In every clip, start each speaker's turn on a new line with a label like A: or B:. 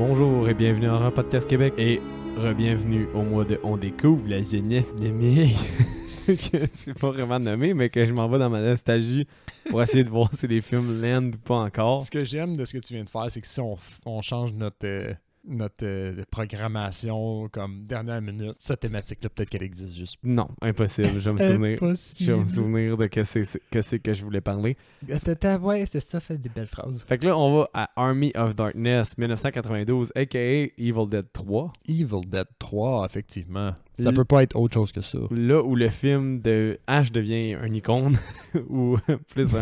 A: Bonjour et bienvenue à Horror Podcast Québec et re-bienvenue au mois de On découvre la jeunesse de Mireille. Que c'est pas vraiment nommé, mais que je m'en vais dans ma nostalgie pour essayer de voir si les films landent ou pas encore.
B: Ce que j'aime de ce que tu viens de faire, c'est que si on change notre programmation comme dernière minute, cette thématique-là, peut-être qu'elle existe juste.
A: Non, impossible. Je vais me souvenir.
B: Impossible.
A: Je vais me souvenir de que c'est que je voulais parler.
B: Ouais, c'est ça, fait des belles phrases.
A: Fait que là, on va à Army of Darkness 1992, a.k.a. Evil Dead 3.
B: Evil Dead 3, effectivement. Ça peut pas être autre chose que ça.
A: Là où le film de Ash devient un icône, ou plus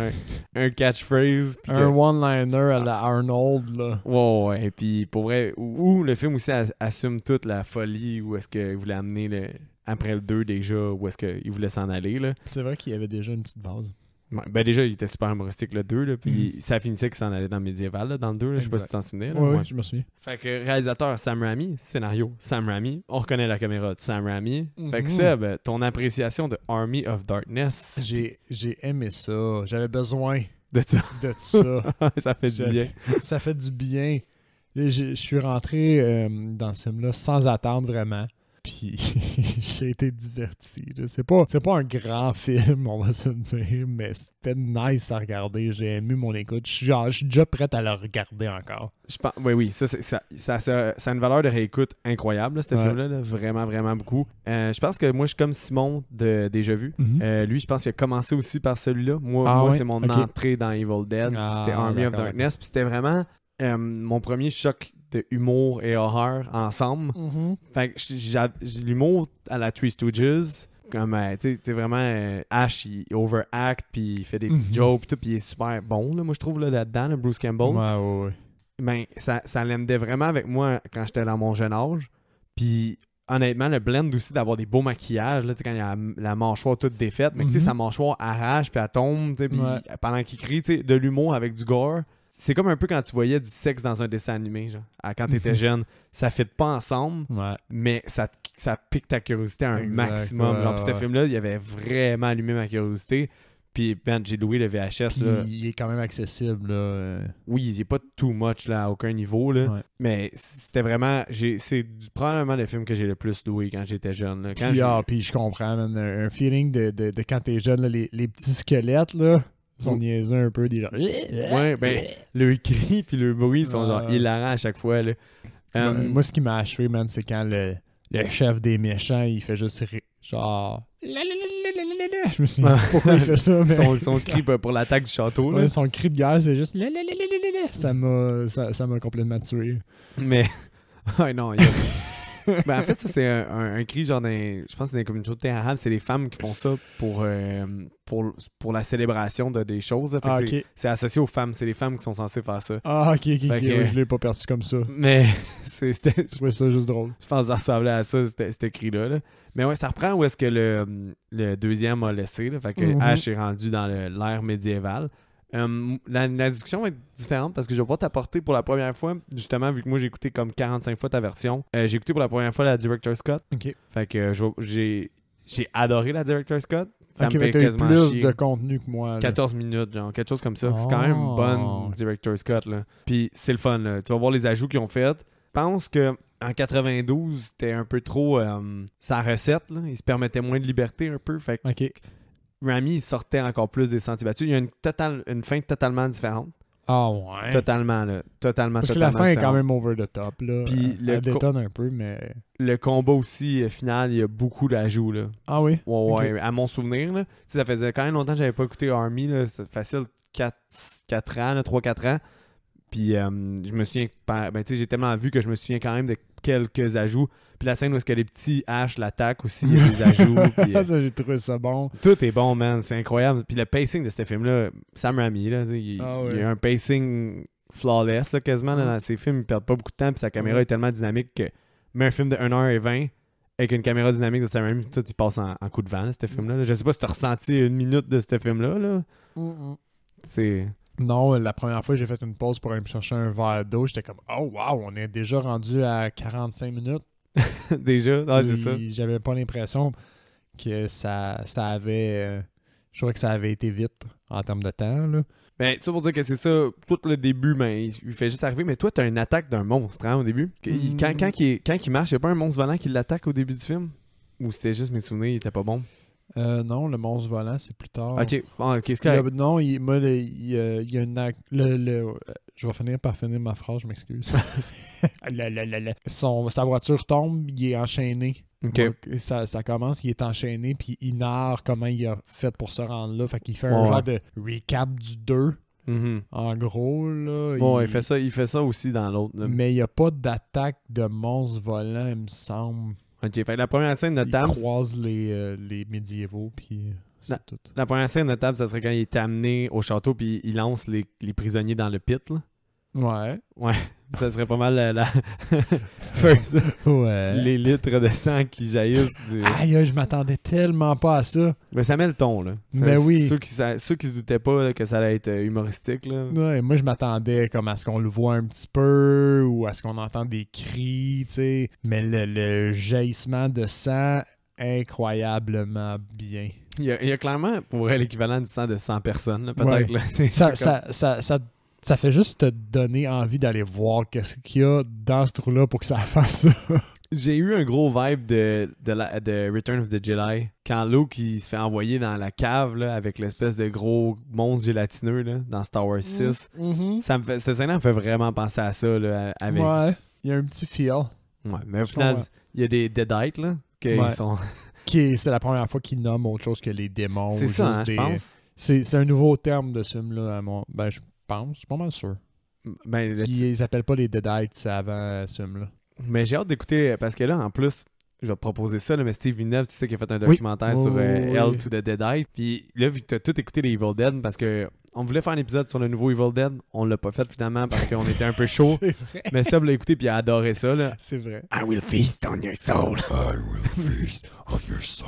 A: un catchphrase.
B: Un one-liner à la Arnold, là.
A: Ouais, et puis pour vrai, où le film aussi assume toute la folie, où est-ce qu'il voulait amener après le 2 déjà, où est-ce qu'il voulait s'en aller, là.
B: C'est vrai qu'il y avait déjà une petite base.
A: Ouais, ben déjà, il était super humoristique le 2, là, puis ça finissait qu'il s'en allait dans le médiéval, là, dans le 2, là, je sais pas si tu t'en souvenais. Là,
B: ouais, je me souviens.
A: Fait que réalisateur Sam Raimi, scénario Sam Raimi, on reconnaît la caméra de Sam Raimi. Fait que Seb, ton appréciation de Army of Darkness.
B: J'ai aimé ça, j'avais besoin
A: de ça.
B: De ça.
A: Ça fait du bien.
B: Ça fait du bien. Je suis rentré dans ce film-là sans attendre vraiment. Puis j'ai été diverti. Là. C'est pas un grand film, on va se dire, mais c'était nice à regarder. J'ai aimé mon écoute. Je suis déjà prêt à le regarder encore.
A: Oui, ça a une valeur de réécoute incroyable, là, ce film-là. Là. Vraiment, vraiment beaucoup. Je pense que moi, je suis comme Simon de Déjà Vu. Lui, je pense qu'il a commencé aussi par celui-là. Moi c'est mon entrée dans Evil Dead. C'était Army of Darkness. Puis c'était vraiment mon premier choc de humour et horreur ensemble. Fait que l'humour à la Three Stooges, comme tu sais vraiment Ash il overact puis il fait des petits jokes puis il est super bon là, moi je trouve là-dedans là, Bruce Campbell.
B: Ouais.
A: Ben ça l'endait vraiment avec moi quand j'étais dans mon jeune âge. Puis honnêtement le blend aussi d'avoir des beaux maquillages là, quand il y a la mâchoire toute défaite, mais tu sais sa mâchoire arrache puis elle tombe, puis pendant qu'il crie, tu sais de l'humour avec du gore. C'est comme un peu quand tu voyais du sexe dans un dessin animé, genre. Quand t'étais jeune. Ça fit pas ensemble, mais ça pique ta curiosité à un maximum. Genre, ce film-là, il avait vraiment allumé ma curiosité. Puis, ben, j'ai loué le VHS. Là.
B: Il est quand même accessible, là.
A: Oui, il est pas too much, là, à aucun niveau, là. Ouais. Mais c'était vraiment... C'est probablement le film que j'ai le plus loué quand j'étais jeune, là.
B: Puis je comprends, man, un feeling de quand t'es jeune, là, les petits squelettes, là. Ils sont niaiseux un peu, des gens.
A: Ouais, ben, le cri puis le bruit sont genre hilarants à chaque fois, là.
B: Moi, ce qui m'a achevé, man, c'est quand le chef des méchants, il fait juste genre... Je me souviens pas pourquoi il fait ça, mais...
A: Son cri pour l'attaque du château, là.
B: Ouais, son cri de guerre, c'est juste... Ça m'a complètement tué.
A: Mais... Ouais, non, il y a... Ben, en fait, ça, c'est un cri genre je pense que c'est dans les communautés arabes, c'est les femmes qui font ça pour la célébration de des choses. Là. C'est associé aux femmes, c'est les femmes qui sont censées faire ça.
B: Ah, ok, je l'ai pas perçu comme ça.
A: Mais
B: je trouvais ça juste drôle.
A: Je pense que ça ressemblait à ça, ce cri-là. Là. Mais ouais, ça reprend où est-ce que le deuxième a laissé. Là. Fait que Ash est rendu dans l'ère médiévale. La discussion va être différente parce que je vais pas t'apporter pour la première fois, justement, vu que moi j'ai écouté comme 45 fois ta version. J'ai écouté pour la première fois la Director's Cut.
B: OK.
A: Fait que j'ai adoré la Director's Cut. Ça me fait
B: t'as
A: quasiment
B: eu plus
A: chier.
B: de contenu que moi. Là.
A: 14 minutes, genre, quelque chose comme ça. C'est quand même une bonne Director's Cut, là. Puis c'est le fun, là. Tu vas voir les ajouts qu'ils ont fait. Je pense que en 92, c'était un peu trop sa recette, là. Il se permettait moins de liberté un peu. Fait que Raimi, il sortait encore plus des sentiers battus. Il y a une fin totalement différente.
B: Ah ouais?
A: Totalement, là.
B: Parce que la fin est quand même over the top, là.
A: Puis
B: elle détonne un peu, mais...
A: Le combat aussi, final, il y a beaucoup d'ajouts, là.
B: Ah oui?
A: Ouais, à mon souvenir, là. Ça faisait quand même longtemps que j'avais pas écouté Army, là. C'est facile 4 ans, 3-4 ans. Puis je me souviens... j'ai tellement vu que je me souviens quand même de quelques ajouts. Puis la scène où est-ce que les petits Ash l'attaquent aussi, il y a des ajouts. Puis,
B: ça, j'ai trouvé ça bon.
A: Tout est bon, man. C'est incroyable. Puis le pacing de ce film-là, Sam Raimi, là, il y a un pacing flawless, là, quasiment. Là, dans ses films, il perd pas beaucoup de temps. Puis sa caméra est tellement dynamique que même un film de 1h20 avec une caméra dynamique de Sam Raimi, tout, il passe en coup de vent, là, ce film-là. Là. Je sais pas si tu as ressenti une minute de ce film-là. Là. C'est...
B: Non, la première fois, j'ai fait une pause pour aller me chercher un verre d'eau. J'étais comme, oh wow, on est déjà rendu à 45 minutes.
A: Déjà? Ah, c'est ça.
B: J'avais pas l'impression que ça avait... je trouvais que ça avait été vite en termes de temps. Là.
A: Ben, ça pour dire que c'est ça, tout le début, ben, il fait juste arriver. Mais toi, t'as une attaque d'un monstre, hein, au début. Quand il marche, y'a pas un monstre volant qui l'attaque au début du film? Ou c'était juste mes souvenirs, il était pas bon?
B: Non, le monstre volant, c'est plus tard.
A: Ok, c'est correct.
B: Non, il y a une... je vais finir par finir ma phrase, je m'excuse. Sa voiture tombe, il est enchaîné.
A: Ok.
B: Donc, ça commence, il est enchaîné, puis il narre comment il a fait pour se rendre là. Fait qu'il fait un genre de recap du 2. En gros, là.
A: Bon, il fait ça aussi dans l'autre.
B: Mais il n'y a pas d'attaque de monstre volant, il me semble.
A: Ok, fait que la première scène notable.
B: Il croise les médiévaux, puis c'est tout.
A: La première scène notable, ça serait quand il est amené au château, puis il lance les prisonniers dans le pit, là. Ouais. Ça serait pas mal la first.
B: Ouais.
A: Les litres de sang qui jaillissent du...
B: Aïe, je m'attendais tellement pas à ça.
A: Mais ça met le ton, là.
B: Mais oui.
A: Ceux qui se doutaient pas là, que ça allait être humoristique, là.
B: Ouais, moi, je m'attendais comme à ce qu'on le voit un petit peu ou à ce qu'on entend des cris, tu sais. Mais le jaillissement de sang, incroyablement bien.
A: Il y a clairement, pour elle, l'équivalent du sang de 100 personnes, là, peut-être. Là.
B: Ça fait juste te donner envie d'aller voir qu'est-ce qu'il y a dans ce trou-là pour que ça fasse ça.
A: J'ai eu un gros vibe de Return of the Jedi. Quand Luke il se fait envoyer dans la cave là, avec l'espèce de gros monstre gélatineux là, dans Star Wars 6. Cette scène-là me fait vraiment penser à ça. Là, avec...
B: Ouais, il y a un petit feel.
A: Ouais, mais au final, il y a des Deadites là, qui sont...
B: c'est la première fois qu'ils nomment autre chose que les démons.
A: C'est ça, hein, je pense.
B: C'est un nouveau terme de ce film-là. Je pense, je suis pas mal sûr.
A: Ben,
B: ils appellent pas les Deadites avant ce film-là.
A: Mais j'ai hâte d'écouter, parce que là, en plus, je vais te proposer ça, là, mais Steve Villeneuve, tu sais, qui a fait un documentaire sur Hell to the Deadite. Puis là, vu que tu as tout écouté les Evil Dead, parce que on voulait faire un épisode sur le nouveau Evil Dead, on l'a pas fait finalement parce qu'on était un peu chaud.
B: C'est vrai.
A: Mais Seb l'a écouté puis il a adoré ça. Là.
B: C'est vrai.
A: I will feast on your soul.
C: I will feast on your soul.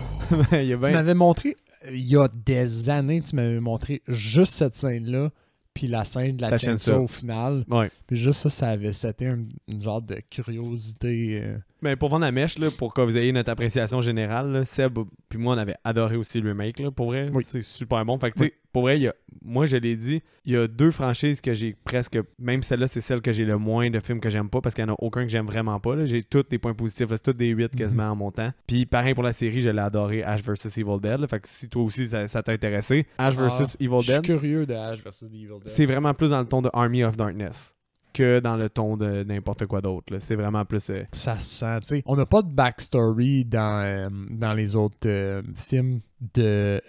B: Tu m'avais montré, il y a des années, tu m'avais montré juste cette scène-là. Puis la scène de la chainsaw au final.
A: Ouais.
B: Puis juste c'était une genre de curiosité.
A: Mais pour vendre la mèche, là, pour que vous ayez notre appréciation générale, là, Seb puis moi, on avait adoré aussi le remake. Là, pour vrai, c'est super bon. Fait que, tu sais, pour vrai, moi, je l'ai dit, il y a 2 franchises que j'ai presque... Même celle-là, c'est celle que j'ai le moins de films que j'aime pas parce qu'il n'y en a aucun que j'aime vraiment pas. Là. J'ai tous des points positifs. C'est tous des 8 quasiment en montant. Puis pareil pour la série, je l'ai adoré, Ash vs Evil Dead. Là. Fait que si toi aussi, ça t'a intéressé, Ash vs Evil Dead...
B: Je suis curieux de Ash vs Evil Dead.
A: C'est vraiment plus dans le ton de Army of Darkness que dans le ton de n'importe quoi d'autre. C'est vraiment plus...
B: Ça sent, tu sais. On n'a pas de backstory dans les autres films de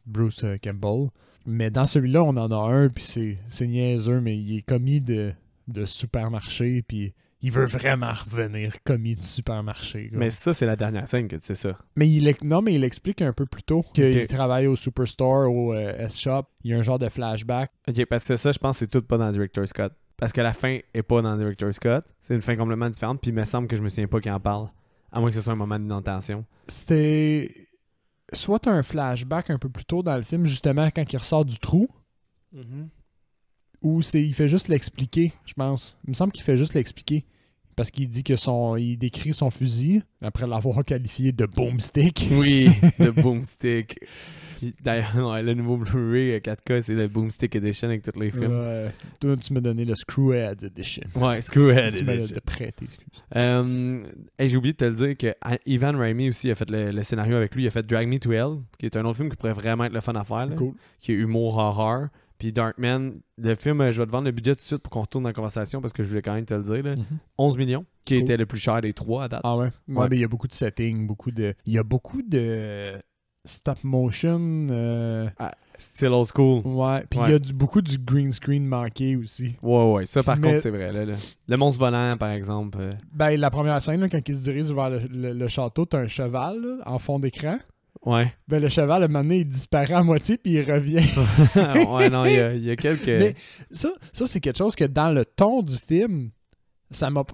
B: Bruce Campbell. Mais dans celui-là, on en a un, puis c'est niaiseux, mais il est commis de supermarché, puis il veut vraiment revenir commis de supermarché. Quoi.
A: Mais ça, c'est la dernière scène que tu sais ça.
B: Mais il explique un peu plus tôt qu'il travaille au Superstore, au S-Shop. Il y a un genre de flashback.
A: Ok, parce que ça, je pense que c'est tout pas dans Director's Scott. Parce que la fin est pas dans Director's Scott. C'est une fin complètement différente, puis il me semble que je me souviens pas qu'il en parle. À moins que ce soit un moment d'intention.
B: C'était... Soit un flashback un peu plus tôt dans le film, justement, quand il ressort du trou. Ou il fait juste l'expliquer, je pense. Il me semble qu'il fait juste l'expliquer. Parce qu'il dit que il décrit son fusil après l'avoir qualifié de boomstick.
A: Oui, de boomstick. D'ailleurs, le nouveau Blu-ray 4K, c'est le Boomstick Edition avec tous les films.
B: Ouais. Toi, tu m'as donné le Screwhead Edition.
A: Ouais, Screwhead
B: Edition. Tu
A: m'as
B: prêté, excuse.
A: J'ai oublié de te le dire que Ivan Raimi aussi a fait le scénario avec lui. Il a fait Drag Me to Hell, qui est un autre film qui pourrait vraiment être le fun à faire. Là,
B: cool.
A: Qui est humour horror. Puis Darkman, le film, je vais te vendre le budget tout de suite pour qu'on retourne dans la conversation parce que je voulais quand même te le dire. Là. 11 millions, qui était le plus cher des 3 à date.
B: Ah ouais? Ouais, mais il y a beaucoup de settings, il y a beaucoup de stop motion.
A: Still old school.
B: Ouais, puis il y a beaucoup du green screen manqué aussi.
A: Ouais, ça par contre, c'est vrai. Là. Le monstre volant, par exemple.
B: Ben, la première scène, là, quand il se dirige vers le château, t'as un cheval là, en fond d'écran.
A: Ouais.
B: Ben, le cheval, à un moment donné, il disparaît à moitié puis il revient.
A: Ouais, non, il y a quelques...
B: Mais ça c'est quelque chose que dans le ton du film,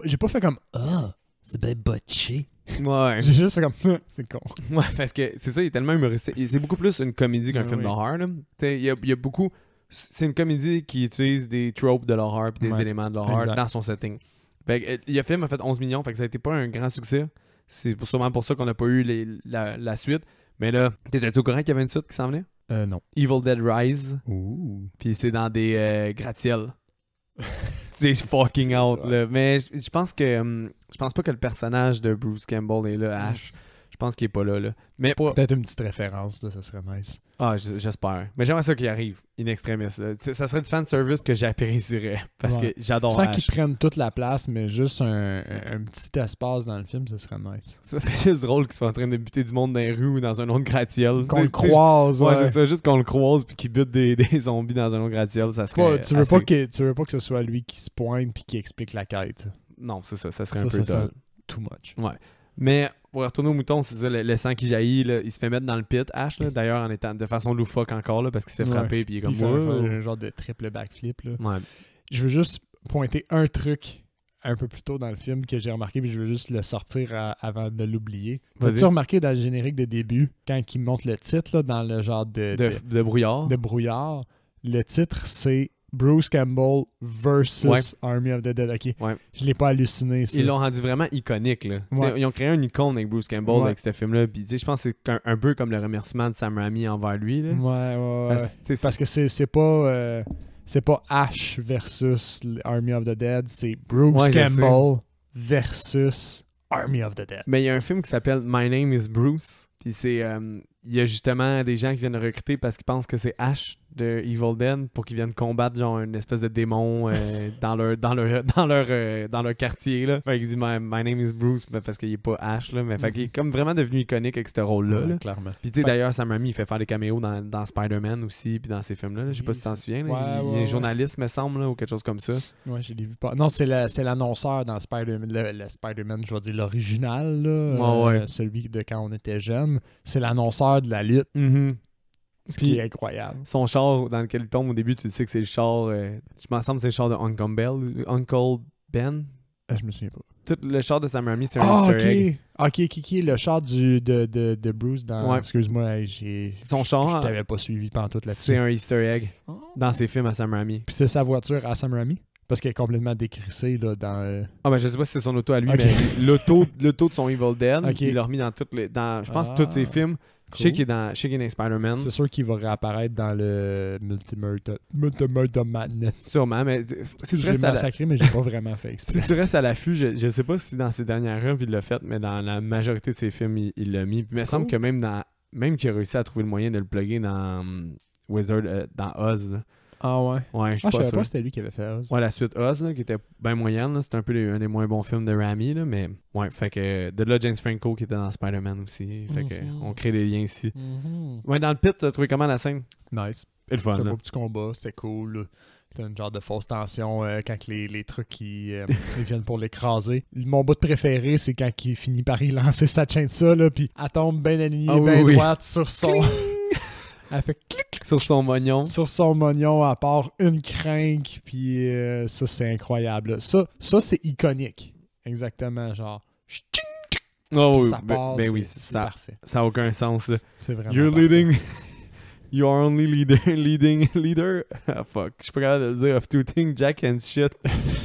B: j'ai pas fait comme « Ah, c'est bien botché ».
A: Ouais.
B: J'ai juste fait comme « C'est con ».
A: Ouais, parce que c'est ça, il est tellement humoristique. C'est beaucoup plus une comédie qu'un film d'horreur. Il y a beaucoup... C'est une comédie qui utilise des tropes de l'horreur et des éléments de l'horreur dans son setting. Fait que, le film a fait 11 millions, fait que ça a été pas un grand succès. C'est sûrement pour ça qu'on n'a pas eu la suite. Mais là, t'étais-tu au courant qu'il y avait une suite qui s'en venait?
B: Non.
A: Evil Dead Rise.
B: Ouh.
A: Puis c'est dans des gratte-ciels. C'est fucking out, là. Mais je pense que... je pense pas que le personnage de Bruce Campbell est là, Ash. Je pense qu'il est pas là. Mais
B: peut-être une petite référence, là, ça serait nice.
A: Ah, j'espère. Mais j'aimerais ça qu'il arrive, in extremis. Ça serait du fan service que j'apprécierais. Parce que j'adore
B: Sans
A: Ash.
B: qu'ils prennent toute la place, mais juste un petit espace dans le film, ça serait nice.
A: Ça serait juste drôle qu'il soit en train de buter du monde dans les rues ou dans un autre gratte-ciel.
B: Qu'on le croise,
A: ouais. C'est ça, juste qu'on le croise puis qu'il bute des zombies dans un autre gratte-ciel, ça serait
B: tu veux pas que ce soit lui qui se pointe puis qui explique la quête.
A: Non, c'est ça serait un peu
B: too much.
A: Ouais. Mais pour retourner au mouton, c'est ça, le sang qui jaillit, là, il se fait mettre dans le pit, Ash, là, d'ailleurs en étant de façon loufoque encore, là, parce qu'il se fait frapper puis il est comme...
B: Il fait un genre de triple backflip. Là.
A: Ouais.
B: Je veux juste pointer un truc un peu plus tôt dans le film que j'ai remarqué, puis je veux juste le sortir avant de l'oublier. As-tu remarqué dans le générique de début, quand il montre le titre, là, dans le genre de
A: brouillard?
B: De brouillard, le titre, c'est Bruce Campbell versus Army of the Dead. Ok.
A: Ouais.
B: Je l'ai pas halluciné. Ça.
A: Ils l'ont rendu vraiment iconique. Là. Ils ont créé une icône avec Bruce Campbell avec ce film-là. Puis je pense que c'est un peu comme le remerciement de Sam Raimi envers lui. Là.
B: Ouais. Parce que c'est pas Ash versus Army of the Dead, c'est Bruce Campbell versus Army of the Dead.
A: Mais il y a un film qui s'appelle My Name is Bruce. Puis c'est... il y a justement des gens qui viennent recruter parce qu'ils pensent que c'est Ash de Evil Dead pour qu'ils viennent combattre genre une espèce de démon dans leur quartier là. Fait qu'il dit my name is Bruce parce qu'il est pas Ash là, mais fait qu'il est comme vraiment devenu iconique avec ce rôle là.
B: Clairement.
A: Puis tu sais d'ailleurs Sam Raimi il fait faire des caméos dans Spider-Man aussi puis dans ces films là. Je sais pas si tu t'en souviens. Il est journaliste me semble là, ou quelque chose comme ça.
B: Ouais, je l'ai vu pas. Non, c'est l'annonceur dans Spider-Man, le Spider-Man, je vais dire l'original là, celui de quand on était jeune. C'est l'annonceur de la lutte. Ce qui est incroyable.
A: Son char dans lequel il tombe au début, tu sais que c'est le char. Je me semble que c'est le char de Uncle Ben.
B: Je me souviens pas.
A: Tout le char de Sam Raimi, c'est un Easter egg.
B: Ok, le char de Bruce dans...
A: Ouais.
B: Excuse-moi,
A: son char,
B: je t'avais pas suivi pendant toute là-dessus.
A: C'est un Easter egg dans ses films à Sam Raimi.
B: Puis c'est sa voiture à Sam Raimi? Parce qu'elle est complètement décrissée là, dans...
A: Ah ben je sais pas si c'est son auto à lui, mais l'auto de son Evil Dead, il l'a remis dans toutes les... je pense tous ses films. Cool. Je sais qu'il est dans Spider-Man.
B: C'est sûr qu'il va réapparaître dans le Multimurder Madness.
A: Sûrement, mais si tu restes
B: massacré, mais j'ai pas vraiment fait exprès.
A: Si tu restes à l'affût, je sais pas si dans ses dernières œuvres il l'a fait, mais dans la majorité de ses films, il l'a mis. Puis il me semble que même qu'il a réussi à trouver le moyen de le plugger dans dans Oz. Là.
B: Ah ouais?
A: Ouais, je
B: savais pas que c'était lui qui avait fait Oz.
A: Ouais, la suite Oz, là, qui était bien moyenne. Là. C'était un peu un des moins bons films de Raimi, là, mais ouais, fait que de là, James Franco qui était dans Spider-Man aussi. Fait que on crée des liens ici. Ouais, dans le pit, tu as trouvé comment la scène?
B: Nice.
A: Et le fun,
B: c'était un beau petit combat, c'était cool. T'as une genre de fausse tension quand les trucs ils viennent pour l'écraser. Mon bout de préféré, c'est quand il finit par y lancer sa chainsaw, là, puis elle tombe bien alignée, bien droite sur son... Elle fait clic
A: sur son mognon.
B: Sur son mognon, à part une crinque, puis ça, c'est incroyable. Ça c'est iconique. Exactement, genre...
A: Oh oui,
B: ça part,
A: oui,
B: c'est parfait.
A: Ça n'a aucun sens. Là.
B: C'est vraiment
A: You're
B: parfait.
A: leading... You are only leader. Ah, fuck. Je suis pas capable de le dire. Of two things, Jack and shit.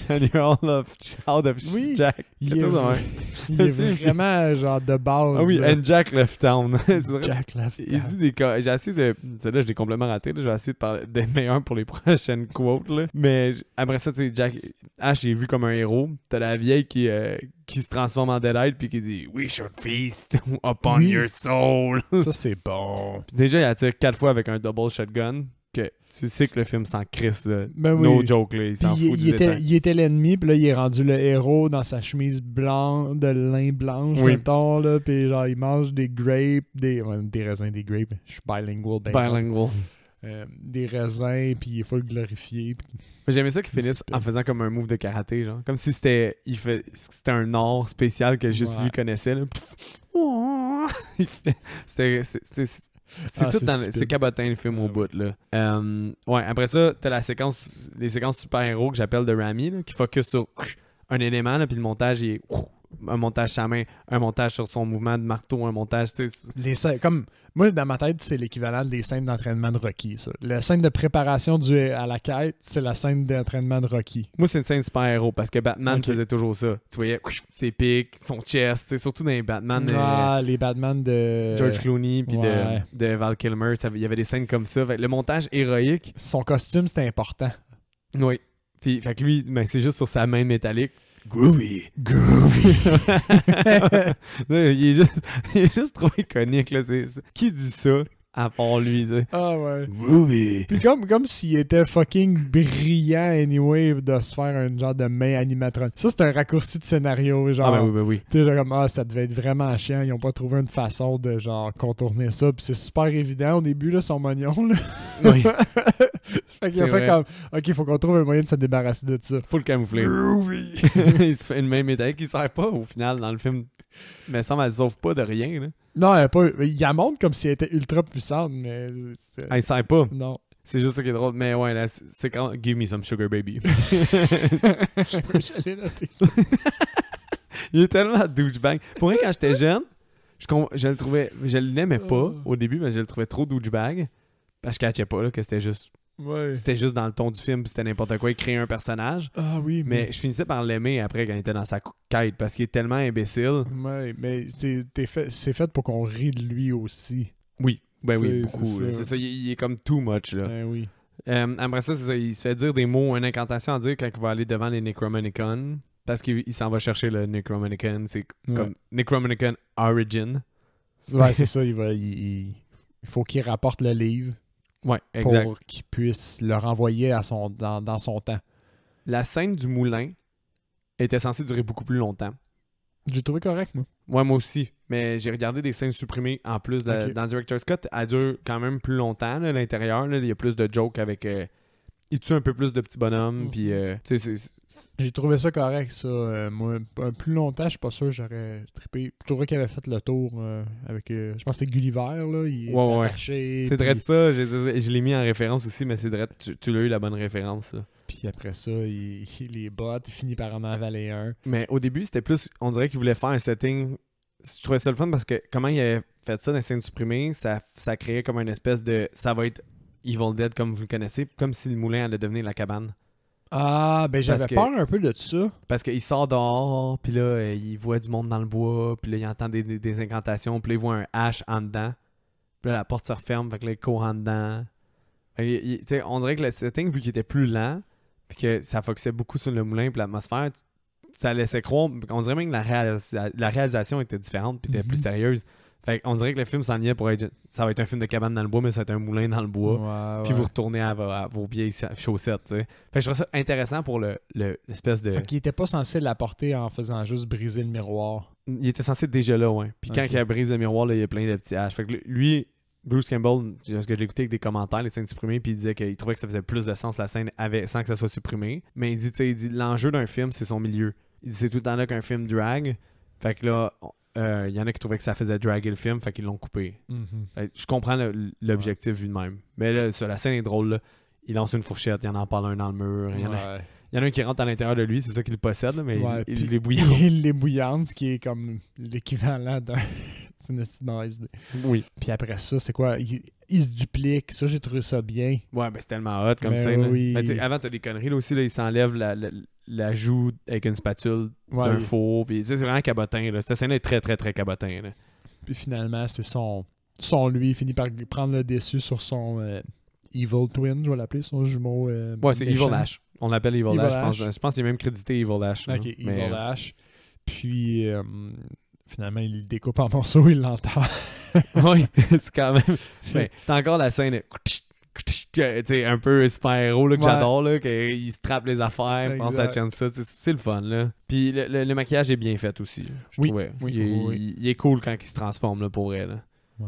A: And you're all out of Jack.
B: Il est vraiment genre de base.
A: Ah oui,
B: là.
A: and Jack left town.
B: Jack left town.
A: Il dit j'ai essayé de... Celle-là, je l'ai complètement raté. Là. Je vais essayer d'être meilleur pour les prochaines quotes. Là. Mais après ça, tu sais, Jack... Ash est vu comme un héros. T'as la vieille qui se transforme en Deadite puis qui dit « We should feast upon your soul. »
B: Ça, c'est bon.
A: Puis déjà, il attire 4 fois avec un double shotgun. Que tu sais que le film s'en crisse. Là.
B: Ben
A: no joke, là. Il s'en fout du détail.
B: Il était l'ennemi, puis là, il est rendu le héros dans sa chemise blanche, de lin blanche, mettons, là. Puis genre, il mange des grapes, des raisins, des grapes. Je suis bilingual. Des raisins, puis il faut le glorifier.
A: J'aimais ça qu'il finisse en faisant comme un move de karaté, genre. Comme si c'était un art spécial que juste lui connaissait, là. C'est cabotin le film au bout, là. Ouais, après ça, t'as les séquences super-héros que j'appelle de Raimi, là, qui focus sur un élément, là, puis le montage est un montage sa main, un montage sur son mouvement de marteau, un montage, tu sais.
B: Les scènes, comme moi, dans ma tête, c'est l'équivalent des scènes d'entraînement de Rocky, ça. La scène de préparation à la quête, c'est la scène d'entraînement de Rocky.
A: Moi, c'est une scène super-héros parce que Batman faisait toujours ça. Tu voyais ses pics, son chest, tu sais, surtout dans les Batman.
B: Les Batman de
A: George Clooney puis de Val Kilmer, il y avait des scènes comme ça. Fait, le montage héroïque.
B: Son costume, c'était important.
A: Oui. Puis, fait que lui, ben, c'est juste sur sa main métallique.
C: Groovy.
A: il est juste trop iconique. Là. Qui dit ça à part lui? T'sais.
B: Ah ouais.
C: Groovy.
B: Puis comme s'il était fucking brillant anyway de se faire un genre de main animatronique. Ça, c'est un raccourci de scénario. Genre,
A: ah ben oui.
B: Tu sais, comme, ça devait être vraiment chiant. Ils ont pas trouvé une façon de genre contourner ça. Puis c'est super évident au début, là, son mognon. Là.
A: Oui.
B: Fait qu'il a fait comme, OK, il faut qu'on trouve un moyen de se débarrasser de ça.
A: Faut le camoufler.
B: Groovy.
A: Il se fait une main métallique qui sert pas au final dans le film. Mais ça, elle sauve pas de rien. Là.
B: Non, il la montre comme si elle était ultra puissante, mais...
A: Elle sert pas.
B: Non.
A: C'est juste ça qui est drôle. Mais ouais, là, c'est quand... Give me some sugar, baby.
B: J'allais noter ça.
A: Il est tellement douchebag. Pour vrai, quand j'étais jeune, je le trouvais... Je l'aimais pas au début, mais je le trouvais trop douchebag. Parce que je catchais pas là, que c'était juste...
B: Ouais.
A: C'était juste dans le ton du film, puis c'était n'importe quoi. Il créait un personnage.
B: Ah oui,
A: mais je finissais par l'aimer après quand il était dans sa quête, parce qu'il est tellement imbécile.
B: Ouais, mais c'est fait pour qu'on rie de lui aussi.
A: Oui, ben oui,
B: beaucoup.
A: C'est ça, il est comme too much, là.
B: Ben oui.
A: Après ça, c'est ça, il se fait dire des mots, une incantation à dire quand il va aller devant les Necromonicon, parce qu'il s'en va chercher le Necromonicon. C'est comme Necromonicon Origin.
B: Ouais, c'est ça, il faut qu'il rapporte le livre.
A: Ouais, exact.
B: Pour qu'il puisse le renvoyer dans son temps.
A: La scène du moulin était censée durer beaucoup plus longtemps.
B: J'ai trouvé correct, moi.
A: Ouais, moi aussi. Mais j'ai regardé des scènes supprimées en plus. Dans le Director's Cut, elle dure quand même plus longtemps, là, l'intérieur. Là. Il y a plus de jokes avec... il tue un peu plus de petits bonhommes. Puis, tu sais,
B: j'ai trouvé ça correct, ça. Moi, plus longtemps, je suis pas sûr que j'aurais trippé. Je trouverais qu'il avait fait le tour avec... je pense que c'est Gulliver, là. Il est attaché.
A: C'est drôle ça. Je l'ai mis en référence aussi, mais c'est drôle. Tu l'as eu la bonne référence, ça.
B: Puis après ça, il les botte, il finit par en avaler un.
A: Mais au début, c'était plus... On dirait qu'il voulait faire un setting... Je trouvais ça le fun parce que comment il avait fait ça dans les scènes supprimées, ça créait comme une espèce de... Ça va être Evil Dead comme vous le connaissez, comme si le moulin allait devenir la cabane.
B: Ah, ben j'avais peur un peu de ça.
A: Parce qu'il sort dehors, puis là, il voit du monde dans le bois, puis là, il entend des incantations, puis là, il voit un hache en dedans. Puis là, la porte se referme, fait que là, il court en dedans. On dirait que le setting, vu qu'il était plus lent, puis que ça focusait beaucoup sur le moulin puis l'atmosphère, ça laissait croire... On dirait même que la réalisation était différente, puis était plus sérieuse. Fait qu'on dirait que le film s'enlignait pour être... Ça va être un film de cabane dans le bois, mais ça va être un moulin dans le bois. Puis vous retournez à vos vieilles chaussettes, tu sais. Fait que je trouve ça intéressant pour l'espèce de...
B: Fait qu'il était pas censé l'apporter en faisant juste briser le miroir.
A: Il était censé être déjà là, ouais. Puis quand il a brisé le miroir, là, il y a plein de petits haches. Fait que lui, Bruce Campbell, parce que je l'ai écouté avec des commentaires, les scènes supprimées, puis il disait qu'il trouvait que ça faisait plus de sens la scène sans que ça soit supprimé. Mais il dit l'enjeu d'un film, c'est son milieu. Il dit c'est tout le temps là qu'un film drag. Fait que là... Il y en a qui trouvaient que ça faisait draguer le film, fait qu'ils l'ont coupé. Je comprends l'objectif vu de même. Mais là, la scène est drôle. Là. Il lance une fourchette, il y en a parle un dans le mur. Il y en a un qui rentre à l'intérieur de lui, c'est ça qu'il possède, là, mais il les bouillante.
B: Il les bouillante, ce qui est comme l'équivalent d'un... C'est une petite mauvaise idée.
A: Oui.
B: Puis après ça, c'est quoi? Il se duplique. Ça, j'ai trouvé ça bien.
A: Ouais, ben c'est tellement hot comme scène. Oui. Ben, avant, t'as des conneries là aussi. Là, il s'enlève la joue avec une spatule d'un four. Puis c'est vraiment cabotin. Là. Cette scène est très, très, très cabotin. Là.
B: Puis finalement, c'est son lui. Il finit par prendre le dessus sur son Evil Twin, je vais l'appeler, son jumeau.
A: Ouais, c'est Evil Ash. On l'appelle Evil Ash. Je pense qu'il est même crédité Evil Ash.
B: Ok, Evil Ash. Puis... finalement, il le découpe en morceaux, il l'entend.
A: Oui, c'est quand même... Ben, t'as encore la scène un peu super-héros que j'adore, là, qu'il se trappe les affaires, pense à ça. C'est le fun, là. Puis le maquillage est bien fait aussi, je trouvais. Il est cool quand il se transforme, là, pour elle.
B: Ouais,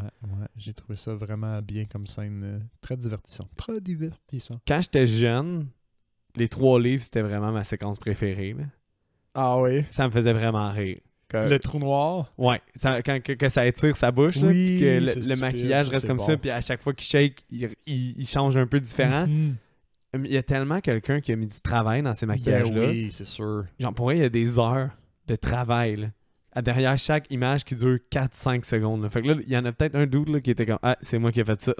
B: j'ai trouvé ça vraiment bien comme scène, très divertissant. Très divertissant.
A: Quand j'étais jeune, les 3 livres, c'était vraiment ma séquence préférée, là.
B: Ah oui?
A: Ça me faisait vraiment rire.
B: Le trou noir?
A: Ouais, que ça étire sa bouche, là, puis que le maquillage reste comme ça, puis à chaque fois qu'il shake, il change un peu différent. Il y a tellement quelqu'un qui a mis du travail dans ces maquillages-là.
B: Oui, c'est sûr.
A: Genre, pour moi, il y a des heures de travail. Là. derrière chaque image qui dure 4-5 secondes. Là. Fait que là, il y en a peut-être un dude là, qui était comme « Ah, c'est moi qui ai fait ça. »